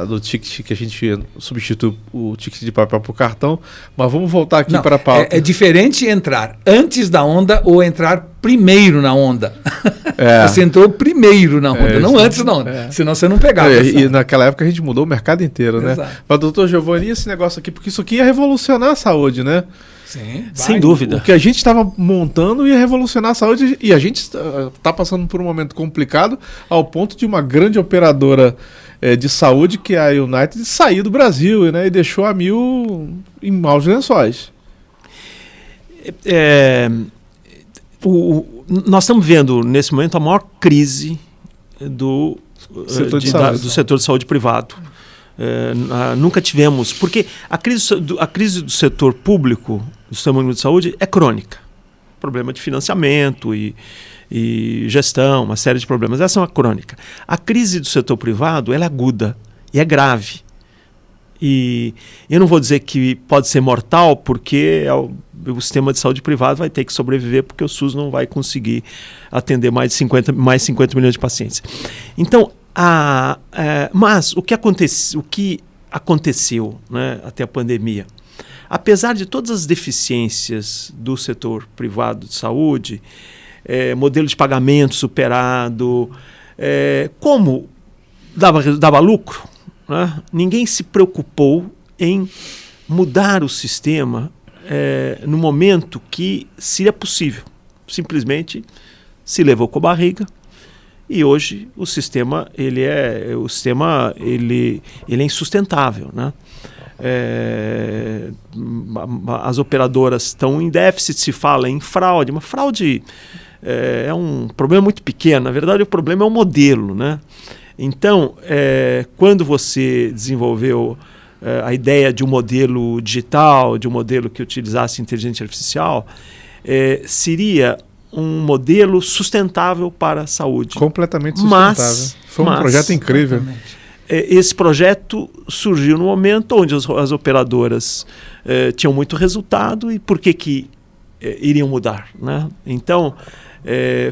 do ticket que a gente substitui o ticket de papel por cartão. Mas vamos voltar aqui para a pauta. É diferente entrar antes da onda ou entrar primeiro na onda. Você entrou primeiro na onda, não antes da onda. Senão você não pegava. E naquela época a gente mudou o mercado inteiro, né? Mas, doutor Giovanni, esse negócio aqui, porque isso aqui ia revolucionar a saúde, né? Sim, sem dúvida. O que a gente estava montando ia revolucionar a saúde e a gente está passando por um momento complicado ao ponto de uma grande operadora de saúde, que é a United, sair do Brasil, né, e deixou a Amil em maus lençóis. Nós estamos vendo nesse momento a maior crise do setor de saúde privado. Nunca tivemos, porque a crise do setor público, do sistema único de saúde, é crônica. Problema de financiamento e gestão, uma série de problemas. Essa é uma crônica. A crise do setor privado ela é aguda e é grave. E eu não vou dizer que pode ser mortal, porque o sistema de saúde privado vai ter que sobreviver, porque o SUS não vai conseguir atender mais 50 milhões de pacientes. Então, mas o que aconteceu, né, até a pandemia, apesar de todas as deficiências do setor privado de saúde, modelo de pagamento superado, como dava lucro, né, ninguém se preocupou em mudar o sistema no momento que seria possível. Simplesmente se levou com a barriga. E hoje o sistema ele é insustentável, né? As operadoras estão em déficit, se fala em fraude, mas fraude é um problema muito pequeno. Na verdade, o problema é o modelo, né? Então, quando você desenvolveu a ideia de um modelo digital, de um modelo que utilizasse inteligência artificial, seria um modelo sustentável para a saúde. Completamente sustentável. Foi um projeto incrível. Esse projeto surgiu no momento onde as operadoras tinham muito resultado, e por que iriam mudar, né? Então,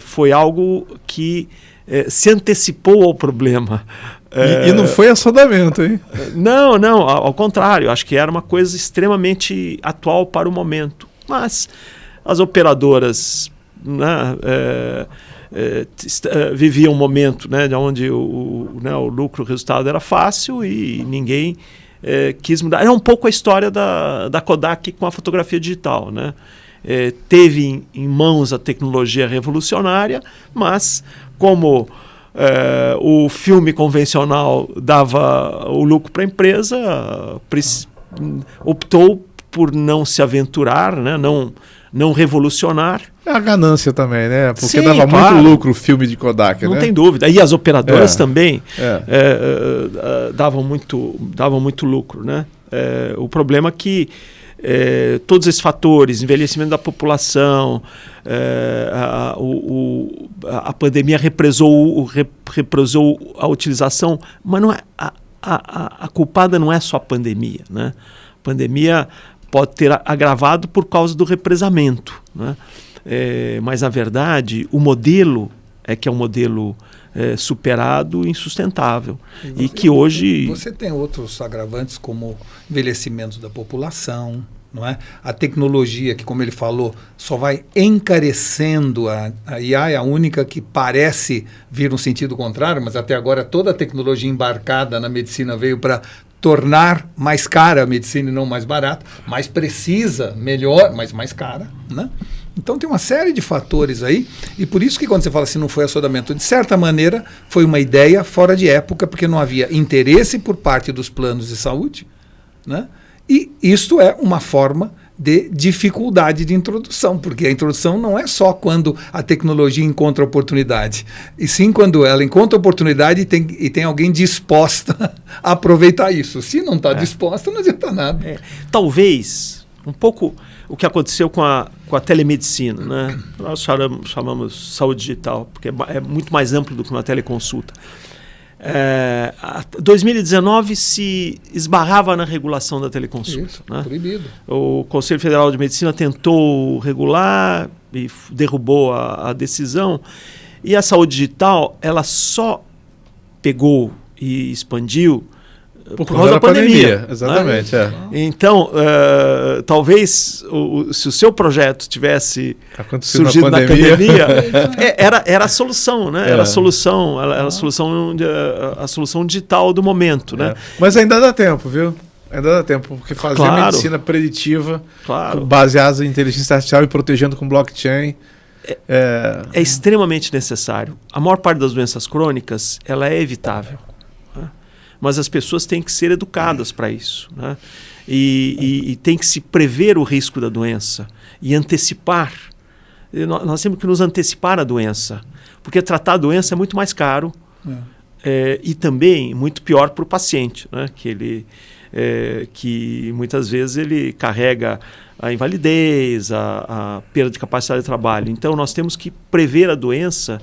foi algo que se antecipou ao problema. E não foi assodamento, hein? Não, ao contrário, acho que era uma coisa extremamente atual para o momento. Mas as operadoras, né, viviam um momento, né, onde o lucro, o resultado era fácil e ninguém quis mudar. Era um pouco a história da Kodak com a fotografia digital, né? Teve em mãos a tecnologia revolucionária, mas como o filme convencional dava o lucro para a empresa, optou por não se aventurar, né? não revolucionar. É a ganância também, né? Porque Sim, dava claro. muito lucro o filme de Kodak, não né? tem dúvida. E as operadoras também davam muito lucro, né? O problema é que todos esses fatores, envelhecimento da população, a pandemia represou a utilização, mas não é, a culpada não é só a pandemia, né? A pandemia pode ter agravado por causa do represamento, né? Mas, na verdade, o modelo é um modelo superado e insustentável. E que hoje... Você tem outros agravantes, como envelhecimento da população, não é? A tecnologia, que, como ele falou, só vai encarecendo. A IA é a única que parece vir no sentido contrário, mas até agora toda a tecnologia embarcada na medicina veio para tornar mais cara a medicina e não mais barata, mais precisa, melhor, mas mais cara, né? Então tem uma série de fatores aí, e por isso que quando você fala assim, não foi assodamento, de certa maneira foi uma ideia fora de época, porque não havia interesse por parte dos planos de saúde, né? E isto é uma forma de dificuldade de introdução, porque a introdução não é só quando a tecnologia encontra oportunidade, e sim quando ela encontra oportunidade e tem alguém disposta a aproveitar isso. Se não está disposta, não adianta nada. Talvez um pouco o que aconteceu com a telemedicina, né? Nós chamamos saúde digital, porque é muito mais amplo do que uma teleconsulta. 2019 se esbarrava na regulação da teleconsulta. Isso, né? Proibido. O Conselho Federal de Medicina tentou regular e derrubou a decisão. E a saúde digital, ela só pegou e expandiu por causa da pandemia. Exatamente. Né? Então, talvez se o seu projeto tivesse surgido na pandemia, era a solução, né? Era a solução, a solução digital do momento, né? Mas ainda dá tempo, viu? Ainda dá tempo, porque fazer medicina preditiva, baseada em inteligência artificial e protegendo com blockchain, é extremamente necessário. A maior parte das doenças crônicas, ela é evitável. Mas as pessoas têm que ser educadas para isso, né? E tem que se prever o risco da doença e antecipar. Nós temos que nos antecipar a doença, porque tratar a doença é muito mais caro e também muito pior para o paciente, né? Que muitas vezes ele carrega a invalidez, a perda de capacidade de trabalho. Então nós temos que prever a doença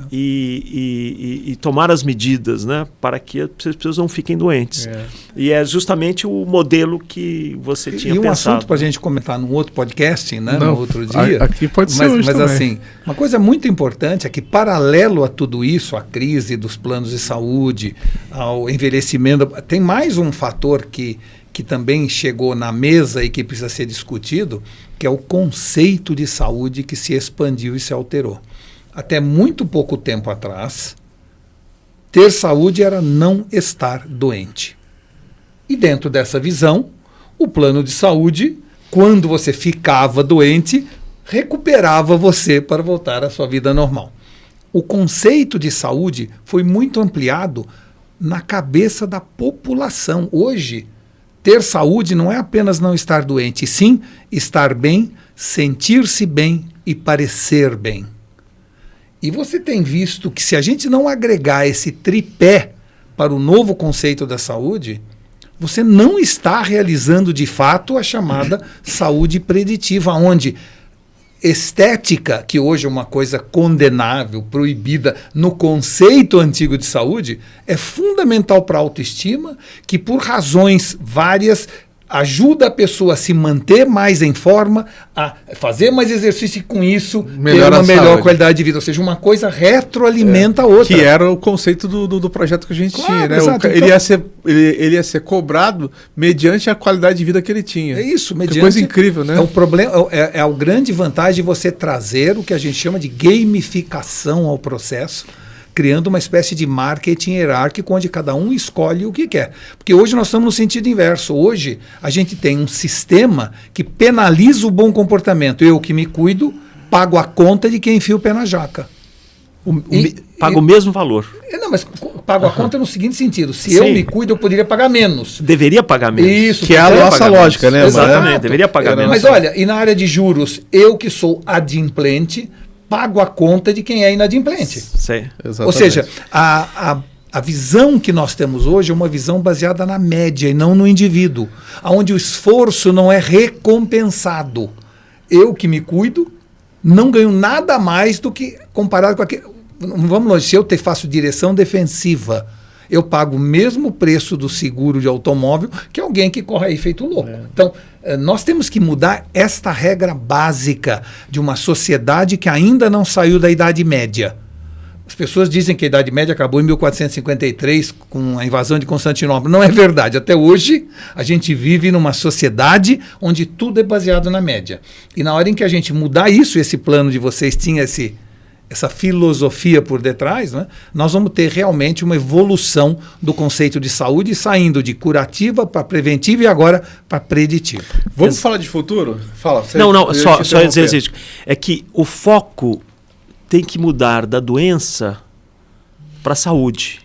e tomar as medidas, né, para que as pessoas não fiquem doentes. E é justamente o modelo que você tinha pensado. E um assunto para a gente comentar num outro podcast, né, no outro dia. Aqui pode ser hoje também. Assim, uma coisa muito importante é que, paralelo a tudo isso, a crise dos planos de saúde, ao envelhecimento, tem mais um fator que também chegou na mesa e que precisa ser discutido, que é o conceito de saúde que se expandiu e se alterou. Até muito pouco tempo atrás, ter saúde era não estar doente. E dentro dessa visão, o plano de saúde, quando você ficava doente, recuperava você para voltar à sua vida normal. O conceito de saúde foi muito ampliado na cabeça da população. Hoje, ter saúde não é apenas não estar doente, e sim estar bem, sentir-se bem e parecer bem. E você tem visto que, se a gente não agregar esse tripé para o novo conceito da saúde, você não está realizando de fato a chamada saúde preditiva, onde estética, que hoje é uma coisa condenável, proibida no conceito antigo de saúde, é fundamental para a autoestima, que por razões várias ajuda a pessoa a se manter mais em forma, a fazer mais exercício e com isso ter uma melhor qualidade de vida. Ou seja, uma coisa retroalimenta a outra. Que era o conceito do projeto que a gente tinha, né? Exato, Ele ia ser cobrado mediante a qualidade de vida que ele tinha. É isso, mediante. Que coisa incrível, né? É o problema, é a grande vantagem de você trazer o que a gente chama de gamificação ao processo, criando uma espécie de marketing hierárquico onde cada um escolhe o que quer. Porque hoje nós estamos no sentido inverso. Hoje a gente tem um sistema que penaliza o bom comportamento. Eu que me cuido, pago a conta de quem enfia o pé na jaca. Paga o mesmo valor. Não, mas pago a conta no seguinte sentido. Se eu me cuido, eu poderia pagar menos. Deveria pagar menos. Isso. Que é a nossa lógica, né? Exatamente, deveria pagar menos. Mas olha, e na área de juros, eu que sou adimplente, pago a conta de quem é inadimplente. Sim. Ou seja, a visão que nós temos hoje é uma visão baseada na média e não no indivíduo, onde o esforço não é recompensado. Eu que me cuido, não ganho nada mais do que comparado com aquele... Vamos longe, se eu faço direção defensiva, eu pago o mesmo preço do seguro de automóvel que alguém que corre aí feito louco. Então, nós temos que mudar esta regra básica de uma sociedade que ainda não saiu da Idade Média. As pessoas dizem que a Idade Média acabou em 1453 com a invasão de Constantinopla. Não é verdade. Até hoje, a gente vive numa sociedade onde tudo é baseado na média. E na hora em que a gente mudar isso, esse plano de vocês tinha essa filosofia por detrás, né, nós vamos ter realmente uma evolução do conceito de saúde, saindo de curativa para preventiva e agora para preditiva. Vamos falar de futuro? Fala. Só dizer isso. É que o foco tem que mudar da doença para a saúde.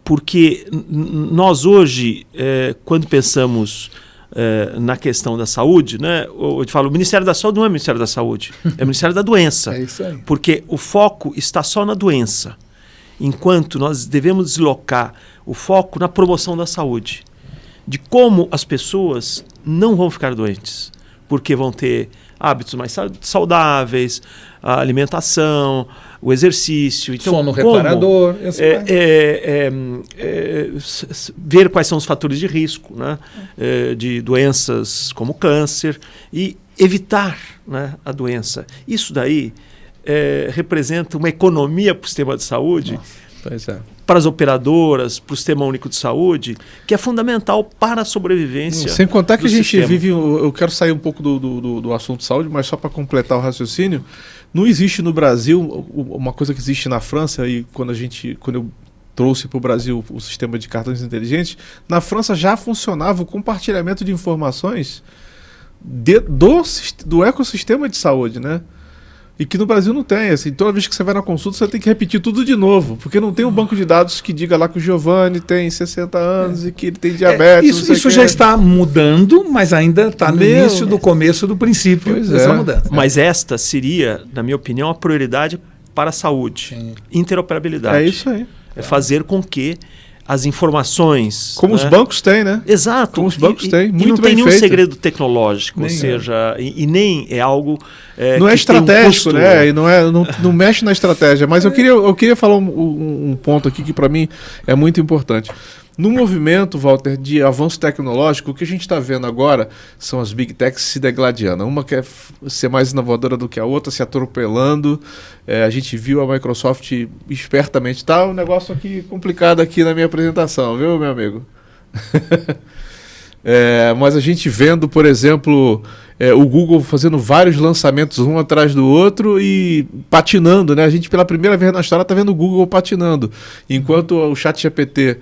Porque nós hoje, quando pensamos na questão da saúde, né, eu te falo, o Ministério da Saúde não é o Ministério da Saúde, é o Ministério da Doença. É isso aí. Porque o foco está só na doença, enquanto nós devemos deslocar o foco na promoção da saúde, de como as pessoas não vão ficar doentes, porque vão ter hábitos mais saudáveis, a alimentação, o exercício. Então, sono reparador. Ver quais são os fatores de risco, né, de doenças como câncer e evitar, né, a doença. Isso daí representa uma economia para o sistema de saúde. Pois é. Para as operadoras, para o Sistema Único de Saúde, que é fundamental para a sobrevivência. Sem contar que a gente sistema. vive... Eu quero sair um pouco do assunto de saúde, mas só para completar o raciocínio, não existe no Brasil uma coisa que existe na França, e quando eu trouxe para o Brasil o sistema de cartões inteligentes, na França já funcionava o compartilhamento de informações do ecossistema de saúde, né? E que no Brasil não tem, assim, toda vez que você vai na consulta você tem que repetir tudo de novo, porque não tem um banco de dados que diga lá que o Giovanni tem 60 anos e que ele tem diabetes. Isso já está mudando, mas ainda está no início do começo do princípio dessa mudança. Mas esta seria, na minha opinião, a prioridade para a saúde. Sim. Interoperabilidade. É isso aí. É fazer com que as informações... Como, né, os bancos têm, né? Exato. Como os bancos têm, muito bem feito. E não tem nenhum segredo tecnológico, ou seja, e nem é algo não é estratégico, né? E não mexe na estratégia. Mas eu queria falar um ponto aqui que para mim é muito importante. No movimento, Walter, de avanço tecnológico, o que a gente está vendo agora são as Big Techs se degladiando. Uma quer ser mais inovadora do que a outra, se atropelando. A gente viu a Microsoft espertamente. Está um negócio aqui complicado aqui na minha apresentação, viu, meu amigo? Mas a gente vendo, por exemplo, o Google fazendo vários lançamentos um atrás do outro e patinando, né? A gente pela primeira vez na história está vendo o Google patinando. Enquanto o ChatGPT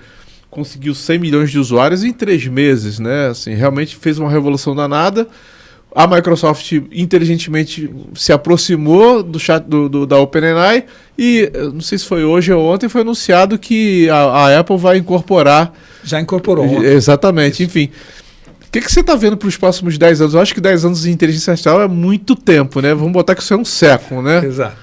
conseguiu 100 milhões de usuários em 3 meses, né? Assim, realmente fez uma revolução danada. A Microsoft inteligentemente se aproximou do chat da OpenAI e, não sei se foi hoje ou ontem, foi anunciado que a Apple vai incorporar. Já incorporou ontem. Exatamente, enfim. O que você está vendo para os próximos 10 anos? Eu acho que 10 anos de inteligência artificial é muito tempo, né? Vamos botar que isso é um século, né? Exato.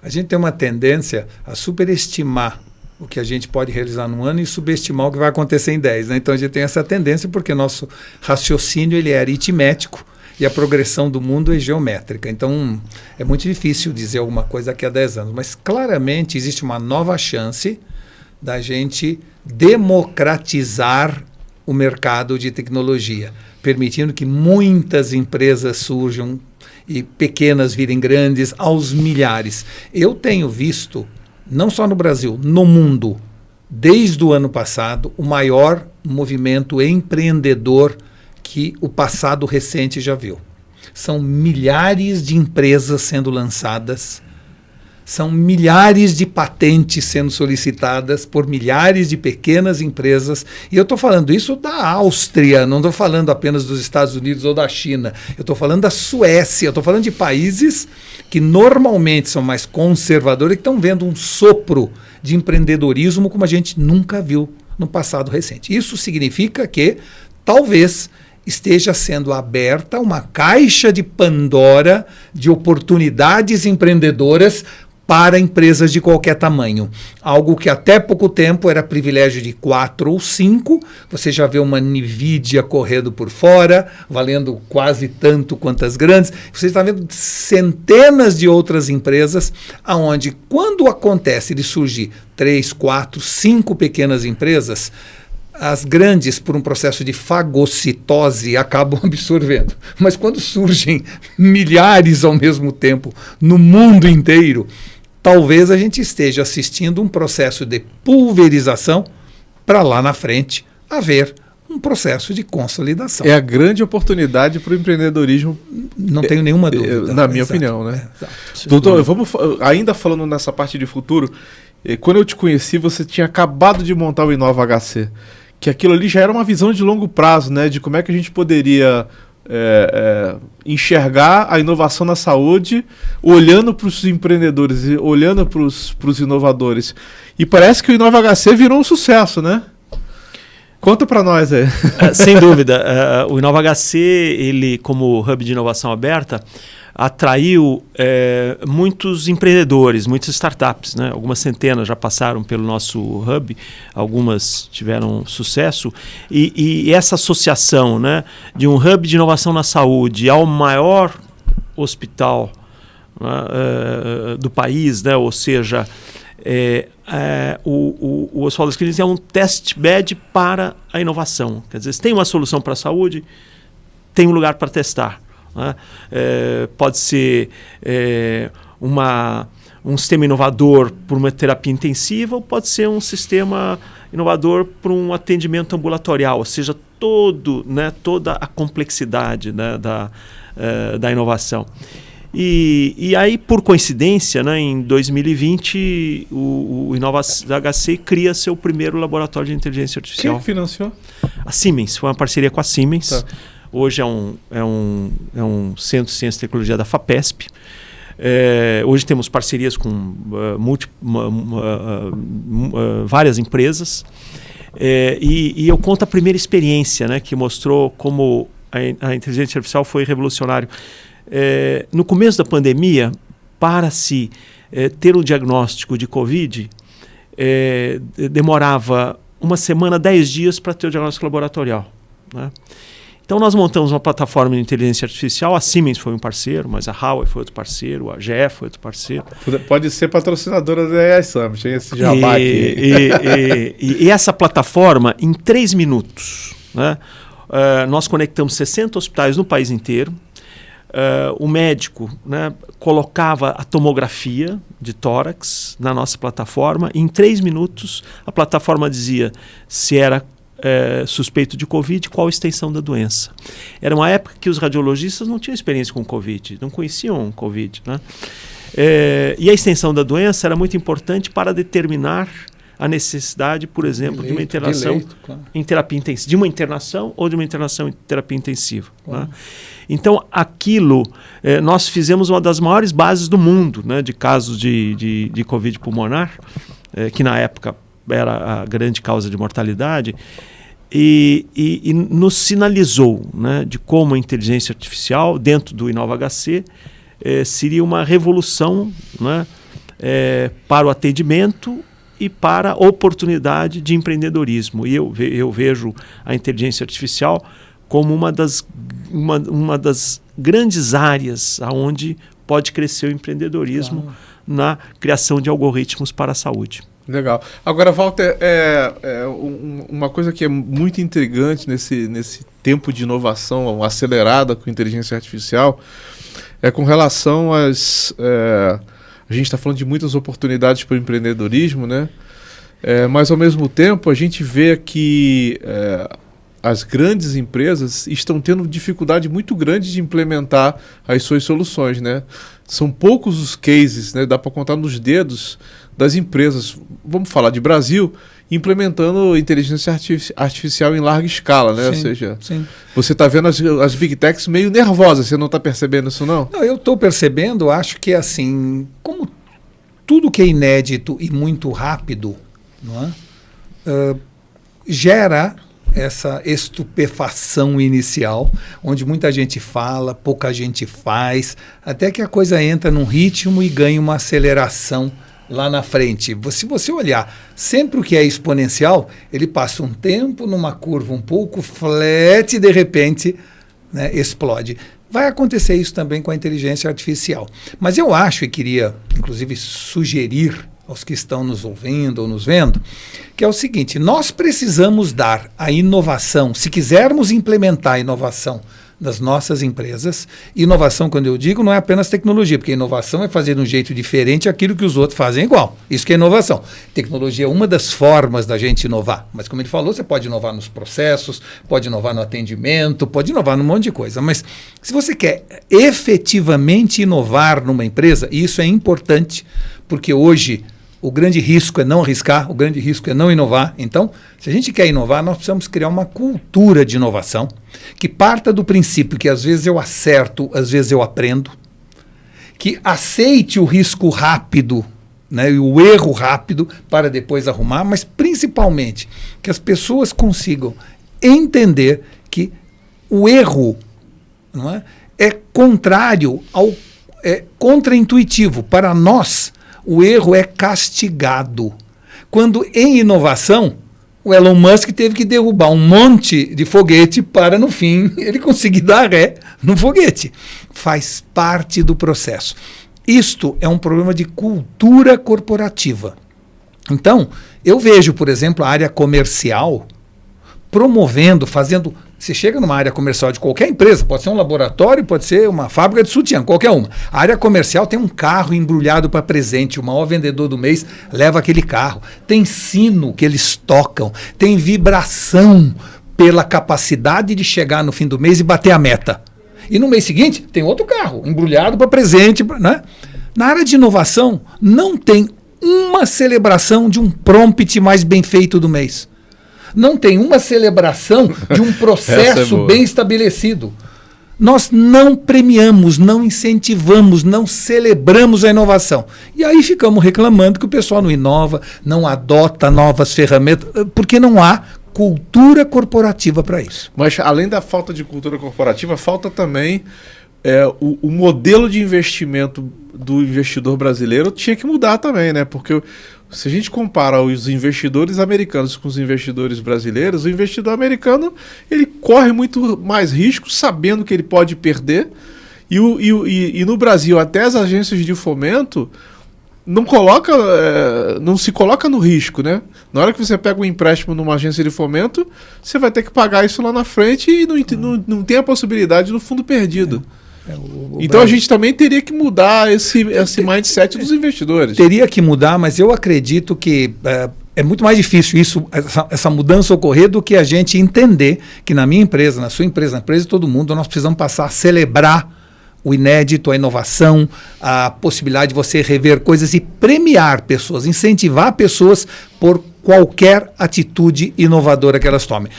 A gente tem uma tendência a superestimar o que a gente pode realizar num ano e subestimar o que vai acontecer em 10. Né? Então a gente tem essa tendência porque nosso raciocínio ele é aritmético e a progressão do mundo é geométrica. Então é muito difícil dizer alguma coisa daqui a 10 anos. Mas claramente existe uma nova chance da gente democratizar o mercado de tecnologia, permitindo que muitas empresas surjam e pequenas virem grandes aos milhares. Eu tenho visto, não só no Brasil, no mundo, desde o ano passado, o maior movimento empreendedor que o passado recente já viu. São milhares de empresas sendo lançadas, são milhares de patentes sendo solicitadas por milhares de pequenas empresas. E eu estou falando isso da Áustria, não estou falando apenas dos Estados Unidos ou da China. Eu estou falando da Suécia, eu estou falando de países que normalmente são mais conservadores e que estão vendo um sopro de empreendedorismo como a gente nunca viu no passado recente. Isso significa que talvez esteja sendo aberta uma caixa de Pandora de oportunidades empreendedoras para empresas de qualquer tamanho. Algo que até pouco tempo era privilégio de 4 ou 5. Você já vê uma NVIDIA correndo por fora, valendo quase tanto quanto as grandes. Você está vendo centenas de outras empresas, onde quando acontece de surgir 3, 4, 5 pequenas empresas, as grandes, por um processo de fagocitose, acabam absorvendo. Mas quando surgem milhares ao mesmo tempo no mundo inteiro, talvez a gente esteja assistindo um processo de pulverização para lá na frente haver um processo de consolidação. É a grande oportunidade para o empreendedorismo. Não tenho nenhuma dúvida. Na minha opinião, né? Doutor, vamos ainda falando nessa parte de futuro, quando eu te conheci, você tinha acabado de montar o Inova HC. Que aquilo ali já era uma visão de longo prazo, né? De como é que a gente poderia enxergar a inovação na saúde, olhando para os empreendedores e olhando para os inovadores. E parece que o Inova HC virou um sucesso, né? Conta para nós aí. Sem dúvida. O Inova HC, ele, como hub de inovação aberta, atraiu muitos empreendedores, muitas startups, né? Algumas centenas já passaram pelo nosso hub, algumas tiveram sucesso, e essa associação, né, de um hub de inovação na saúde ao maior hospital, né, do país, né? Ou seja, o Hospital das Clínicas é um testbed para a inovação. Quer dizer, se tem uma solução para a saúde, tem um lugar para testar. Pode ser um sistema inovador por uma terapia intensiva, ou pode ser um sistema inovador por um atendimento ambulatorial, ou seja, toda a complexidade, né, da inovação. E aí, por coincidência, né, em 2020, o Inova HC cria seu primeiro laboratório de inteligência artificial. Quem financiou? A Siemens, foi uma parceria com a Siemens. Tá. Hoje é um centro de ciência e tecnologia da FAPESP. Hoje temos parcerias com várias empresas. E eu conto a primeira experiência, né, que mostrou como a inteligência artificial foi revolucionário. No começo da pandemia, para se ter um diagnóstico de Covid, demorava uma semana, 10 dias para ter o diagnóstico laboratorial, né? Então nós montamos uma plataforma de inteligência artificial, a Siemens foi um parceiro, mas a Huawei foi outro parceiro, a GE foi outro parceiro. Pode ser patrocinadora da AI Summit, tem esse jabá aqui. E essa plataforma, em 3 minutos, né, nós conectamos 60 hospitais no país inteiro. O médico, né, colocava a tomografia de tórax na nossa plataforma. Em 3 minutos, a plataforma dizia se era suspeito de Covid, qual a extensão da doença. Era uma época que os radiologistas não tinham experiência com Covid, não conheciam Covid, né? E a extensão da doença era muito importante para determinar a necessidade, por exemplo, de uma internação em terapia intensiva, de uma internação ou de uma internação em terapia intensiva. Né? Então, aquilo, nós fizemos uma das maiores bases do mundo, né, de casos de Covid pulmonar, que na época era a grande causa de mortalidade, e nos sinalizou, né, de como a inteligência artificial, dentro do Inova HC, seria uma revolução, né, para o atendimento e para a oportunidade de empreendedorismo. E eu vejo a inteligência artificial como uma das grandes áreas onde pode crescer o empreendedorismo na criação de algoritmos para a saúde. Legal. Agora, Walter, uma coisa que é muito intrigante nesse tempo de inovação acelerada com inteligência artificial é com relação às... a gente está falando de muitas oportunidades para o empreendedorismo, né? Mas, ao mesmo tempo, a gente vê que as grandes empresas estão tendo dificuldade muito grande de implementar as suas soluções, né? São poucos os cases, né? Dá para contar nos dedos das empresas, vamos falar de Brasil, implementando inteligência artificial em larga escala, né? Sim, ou seja, sim. Você está vendo as Big Techs meio nervosas, você não está percebendo isso, não? Não, eu estou percebendo, acho que assim, como tudo que é inédito e muito rápido, não é? Gera essa estupefação inicial, onde muita gente fala, pouca gente faz, até que a coisa entra num ritmo e ganha uma aceleração lá na frente. Se você olhar, sempre o que é exponencial, ele passa um tempo numa curva um pouco flat e de repente, né, explode. Vai acontecer isso também com a inteligência artificial. Mas eu acho, e queria inclusive sugerir aos que estão nos ouvindo ou nos vendo, que é o seguinte: nós precisamos dar a inovação, se quisermos implementar a inovação das nossas empresas. Inovação, quando eu digo, não é apenas tecnologia, porque inovação é fazer de um jeito diferente aquilo que os outros fazem igual. Isso que é inovação. Tecnologia é uma das formas da gente inovar. Mas, como ele falou, você pode inovar nos processos, pode inovar no atendimento, pode inovar num monte de coisa. Mas se você quer efetivamente inovar numa empresa, e isso é importante, porque hoje o grande risco é não arriscar, o grande risco é não inovar. Então, se a gente quer inovar, nós precisamos criar uma cultura de inovação que parta do princípio que às vezes eu acerto, às vezes eu aprendo, que aceite o risco rápido, né, e o erro rápido para depois arrumar, mas principalmente que as pessoas consigam entender que o erro, não é contrário é contraintuitivo. Para nós, o erro é castigado. Quando em inovação, o Elon Musk teve que derrubar um monte de foguete para, no fim, ele conseguir dar ré no foguete. Faz parte do processo. Isto é um problema de cultura corporativa. Então, eu vejo, por exemplo, a área comercial promovendo, fazendo... Você chega numa área comercial de qualquer empresa, pode ser um laboratório, pode ser uma fábrica de sutiã, qualquer uma. A área comercial tem um carro embrulhado para presente, o maior vendedor do mês leva aquele carro. Tem sino que eles tocam, tem vibração pela capacidade de chegar no fim do mês e bater a meta. E no mês seguinte tem outro carro embrulhado para presente, né? Na área de inovação não tem uma celebração de um prompt mais bem feito do mês. Não tem uma celebração de um processo bem estabelecido. Nós não premiamos, não incentivamos, não celebramos a inovação. E aí ficamos reclamando que o pessoal não inova, não adota novas ferramentas, porque não há cultura corporativa para isso. Mas além da falta de cultura corporativa, falta também o modelo de investimento do investidor brasileiro tinha que mudar também, né? Porque se a gente compara os investidores americanos com os investidores brasileiros, o investidor americano ele corre muito mais risco sabendo que ele pode perder e no Brasil até as agências de fomento não se coloca no risco, né? Na hora que você pega um empréstimo numa agência de fomento, você vai ter que pagar isso lá na frente e não tem a possibilidade do fundo perdido. Então a gente também teria que mudar esse mindset dos investidores. Teria que mudar, mas eu acredito que é muito mais difícil essa mudança ocorrer do que a gente entender que na minha empresa, na sua empresa, na empresa de todo mundo, nós precisamos passar a celebrar o inédito, a inovação, a possibilidade de você rever coisas e premiar pessoas, incentivar pessoas por qualquer atitude inovadora que elas tomem.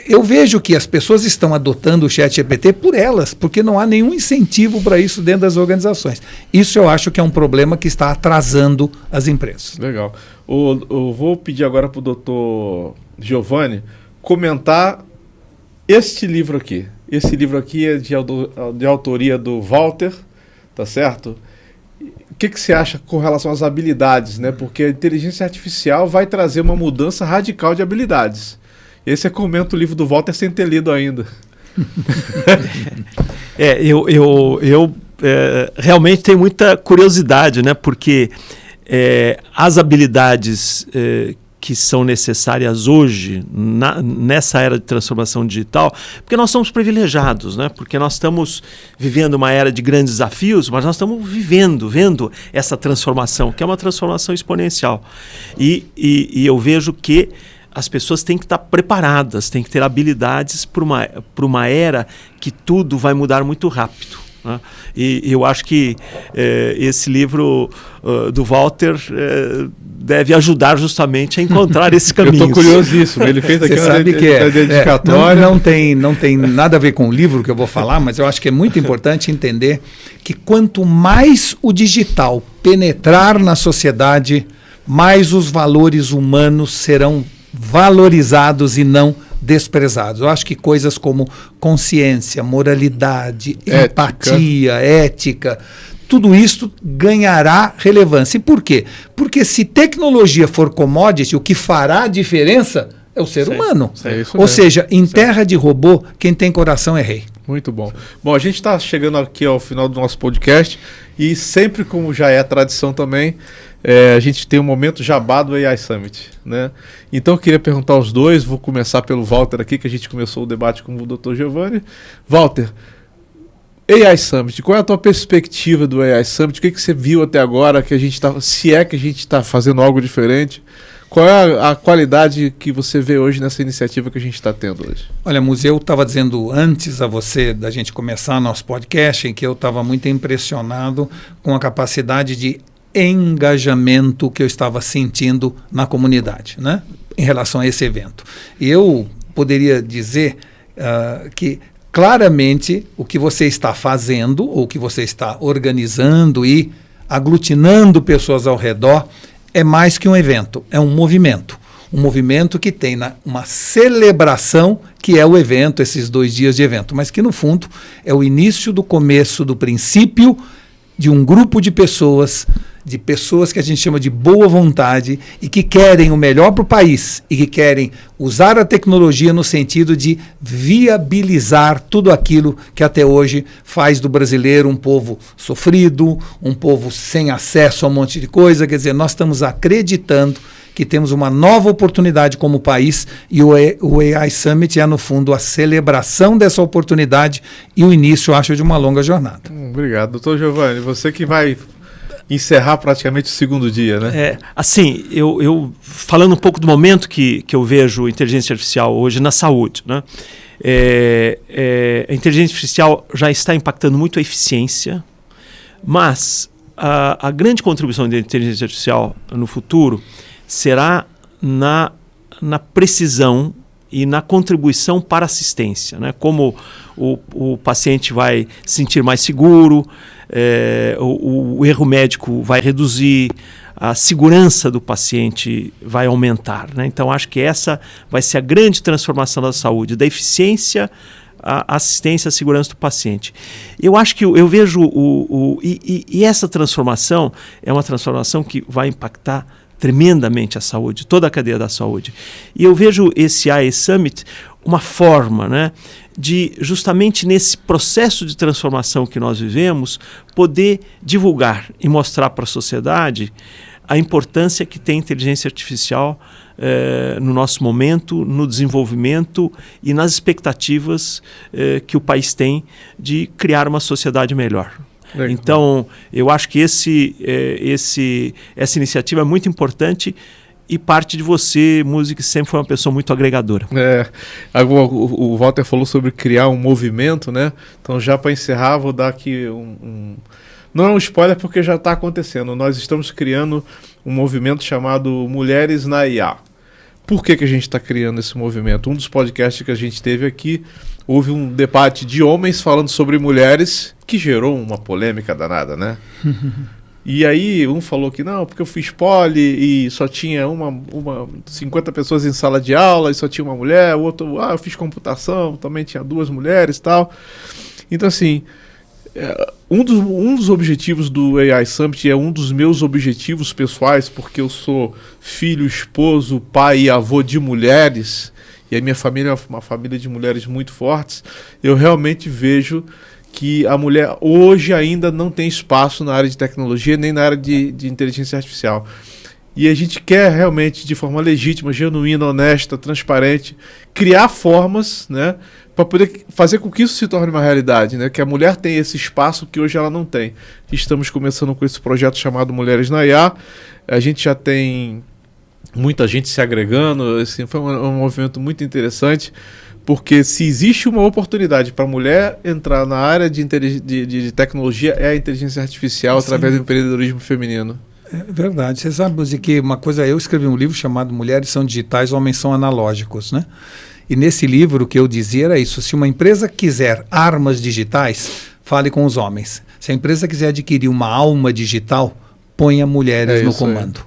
Eu vejo que as pessoas estão adotando o ChatGPT por elas, porque não há nenhum incentivo para isso dentro das organizações. Isso eu acho que é um problema que está atrasando as empresas. Legal. Eu vou pedir agora para o doutor Giovanni comentar este livro aqui. Esse livro aqui é de autoria do Walter, tá certo? o que você acha com relação às habilidades, né? Porque a inteligência artificial vai trazer uma mudança radical de habilidades. E aí você comenta o livro do Walter sem ter lido ainda. Eu realmente tenho muita curiosidade, né? Porque as habilidades que são necessárias hoje, nessa era de transformação digital, porque nós somos privilegiados, né? Porque nós estamos vivendo uma era de grandes desafios, mas nós estamos vendo essa transformação, que é uma transformação exponencial. E eu vejo que as pessoas têm que estar preparadas, têm que ter habilidades para uma era que tudo vai mudar muito rápido. Né? E eu acho que esse livro do Walter deve ajudar justamente a encontrar esse caminho. Eu estou curiosíssimo. Ele fez aqui uma dedicatória. Não tem nada a ver com o livro que eu vou falar, mas eu acho que é muito importante entender que quanto mais o digital penetrar na sociedade, mais os valores humanos serão valorizados e não desprezados. Eu acho que coisas como consciência, moralidade, empatia, ética, tudo isso ganhará relevância. E por quê? Porque se tecnologia for commodity, o que fará a diferença é o ser humano. Ou seja, em terra de robô, quem tem coração é rei. Muito bom. Bom, a gente está chegando aqui ao final do nosso podcast e sempre, como já é tradição também, a gente tem um momento jabá do AI Summit, né? Então eu queria perguntar aos dois, vou começar pelo Walter aqui, que a gente começou o debate com o Dr. Giovanni. Walter, AI Summit, qual é a tua perspectiva do AI Summit? O que você viu até agora, que a gente se é que a gente está fazendo algo diferente? Qual é a qualidade que você vê hoje nessa iniciativa que a gente está tendo hoje? Olha, Museu, eu estava dizendo antes a você da gente começar nosso podcast, em que eu estava muito impressionado com a capacidade de engajamento que eu estava sentindo na comunidade, né, em relação a esse evento. E eu poderia dizer que claramente o que você está fazendo, ou o que você está organizando e aglutinando pessoas ao redor, é mais que um evento, é um movimento. Um movimento que tem uma celebração, que é o evento, esses 2 dias de evento, mas que no fundo é o início do começo, do princípio de um grupo de pessoas que a gente chama de boa vontade e que querem o melhor para o país e que querem usar a tecnologia no sentido de viabilizar tudo aquilo que até hoje faz do brasileiro um povo sofrido, um povo sem acesso a um monte de coisa. Quer dizer, nós estamos acreditando que temos uma nova oportunidade como país e o AI Summit é, no fundo, a celebração dessa oportunidade e o início, eu acho, de uma longa jornada. Obrigado. Doutor Giovanni, você que vai encerrar praticamente o segundo dia, né? Assim, eu falando um pouco do momento que eu vejo inteligência artificial hoje na saúde, né? A inteligência artificial já está impactando muito a eficiência, mas a grande contribuição da inteligência artificial no futuro será na precisão e na contribuição para a assistência, né? Como o paciente vai se sentir mais seguro, o erro médico vai reduzir, a segurança do paciente vai aumentar, né? Então, acho que essa vai ser a grande transformação da saúde, da eficiência, a assistência, a segurança do paciente. Eu acho que eu vejo e essa transformação é uma transformação que vai impactar tremendamente a saúde, toda a cadeia da saúde. E eu vejo esse AI Summit uma forma, né, de justamente nesse processo de transformação que nós vivemos, poder divulgar e mostrar para a sociedade a importância que tem a inteligência artificial no nosso momento, no desenvolvimento e nas expectativas que o país tem de criar uma sociedade melhor. Então, eu acho que essa iniciativa é muito importante e parte de você, música, sempre foi uma pessoa muito agregadora. O Walter falou sobre criar um movimento, né? Então, já para encerrar, vou dar aqui não é um spoiler porque já está acontecendo. Nós estamos criando um movimento chamado Mulheres na IA. Por que a gente está criando esse movimento? Um dos podcasts que a gente teve aqui, houve um debate de homens falando sobre mulheres que gerou uma polêmica danada, né? E aí um falou que não, porque eu fiz poli e só tinha 50 pessoas em sala de aula e só tinha uma mulher. O outro, eu fiz computação, também tinha 2 mulheres e tal. Então, assim, Um dos objetivos do AI Summit é um dos meus objetivos pessoais, porque eu sou filho, esposo, pai e avô de mulheres, e a minha família é uma família de mulheres muito fortes. Eu realmente vejo que a mulher hoje ainda não tem espaço na área de tecnologia, nem na área de inteligência artificial. E a gente quer realmente, de forma legítima, genuína, honesta, transparente, criar formas, né, para poder fazer com que isso se torne uma realidade, né, que a mulher tenha esse espaço que hoje ela não tem. Estamos começando com esse projeto chamado Mulheres na IA. A gente já tem muita gente se agregando, assim, foi um movimento muito interessante, porque se existe uma oportunidade para a mulher entrar na área de tecnologia, é a inteligência artificial através do empreendedorismo feminino. É verdade. Você sabe, Buzi, que uma coisa, eu escrevi um livro chamado Mulheres são digitais, homens são analógicos, né? E nesse livro o que eu dizia era isso: se uma empresa quiser armas digitais, fale com os homens. Se a empresa quiser adquirir uma alma digital, ponha mulheres no comando.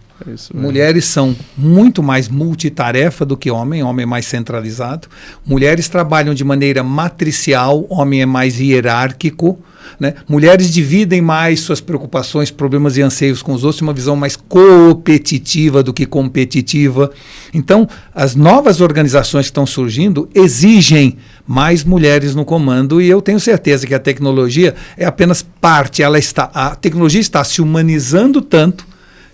Mulheres são muito mais multitarefa do que homem é mais centralizado. Mulheres trabalham de maneira matricial, homem é mais hierárquico, né? Mulheres dividem mais suas preocupações, problemas e anseios com os outros, uma visão mais competitiva do que competitiva. Então, as novas organizações que estão surgindo exigem mais mulheres no comando, e eu tenho certeza que a tecnologia é apenas parte. A tecnologia está se humanizando tanto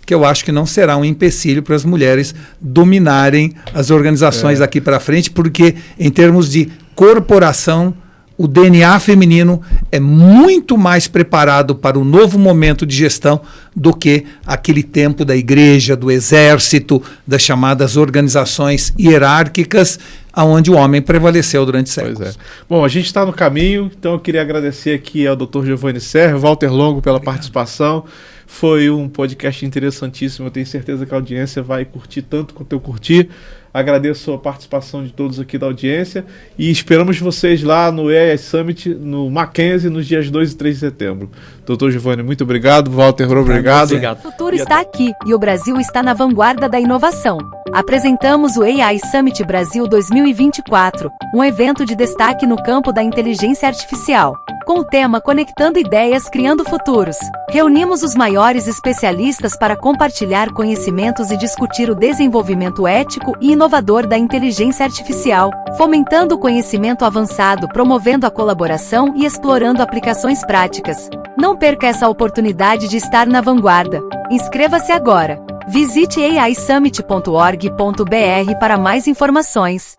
que eu acho que não será um empecilho para as mulheres dominarem as organizações daqui para frente, porque em termos de corporação, o DNA feminino é muito mais preparado para o novo momento de gestão do que aquele tempo da igreja, do exército, das chamadas organizações hierárquicas, onde o homem prevaleceu durante séculos. Pois é. Bom, a gente está no caminho, então eu queria agradecer aqui ao Dr. Giovanni Serra, Walter Longo pela participação. Foi um podcast interessantíssimo, eu tenho certeza que a audiência vai curtir tanto quanto eu curti. Agradeço a participação de todos aqui da audiência e esperamos vocês lá no AI Summit, no Mackenzie, nos dias 2 e 3 de setembro. Dr. Giovanni, muito obrigado. Walter, obrigado. O futuro está aqui e o Brasil está na vanguarda da inovação. Apresentamos o AI Summit Brasil 2024, um evento de destaque no campo da inteligência artificial, com o tema Conectando Ideias, Criando Futuros. Reunimos os maiores especialistas para compartilhar conhecimentos e discutir o desenvolvimento ético e inovador da inteligência artificial, fomentando o conhecimento avançado, promovendo a colaboração e explorando aplicações práticas. Não perca essa oportunidade de estar na vanguarda. Inscreva-se agora. Visite aisummit.org.br para mais informações.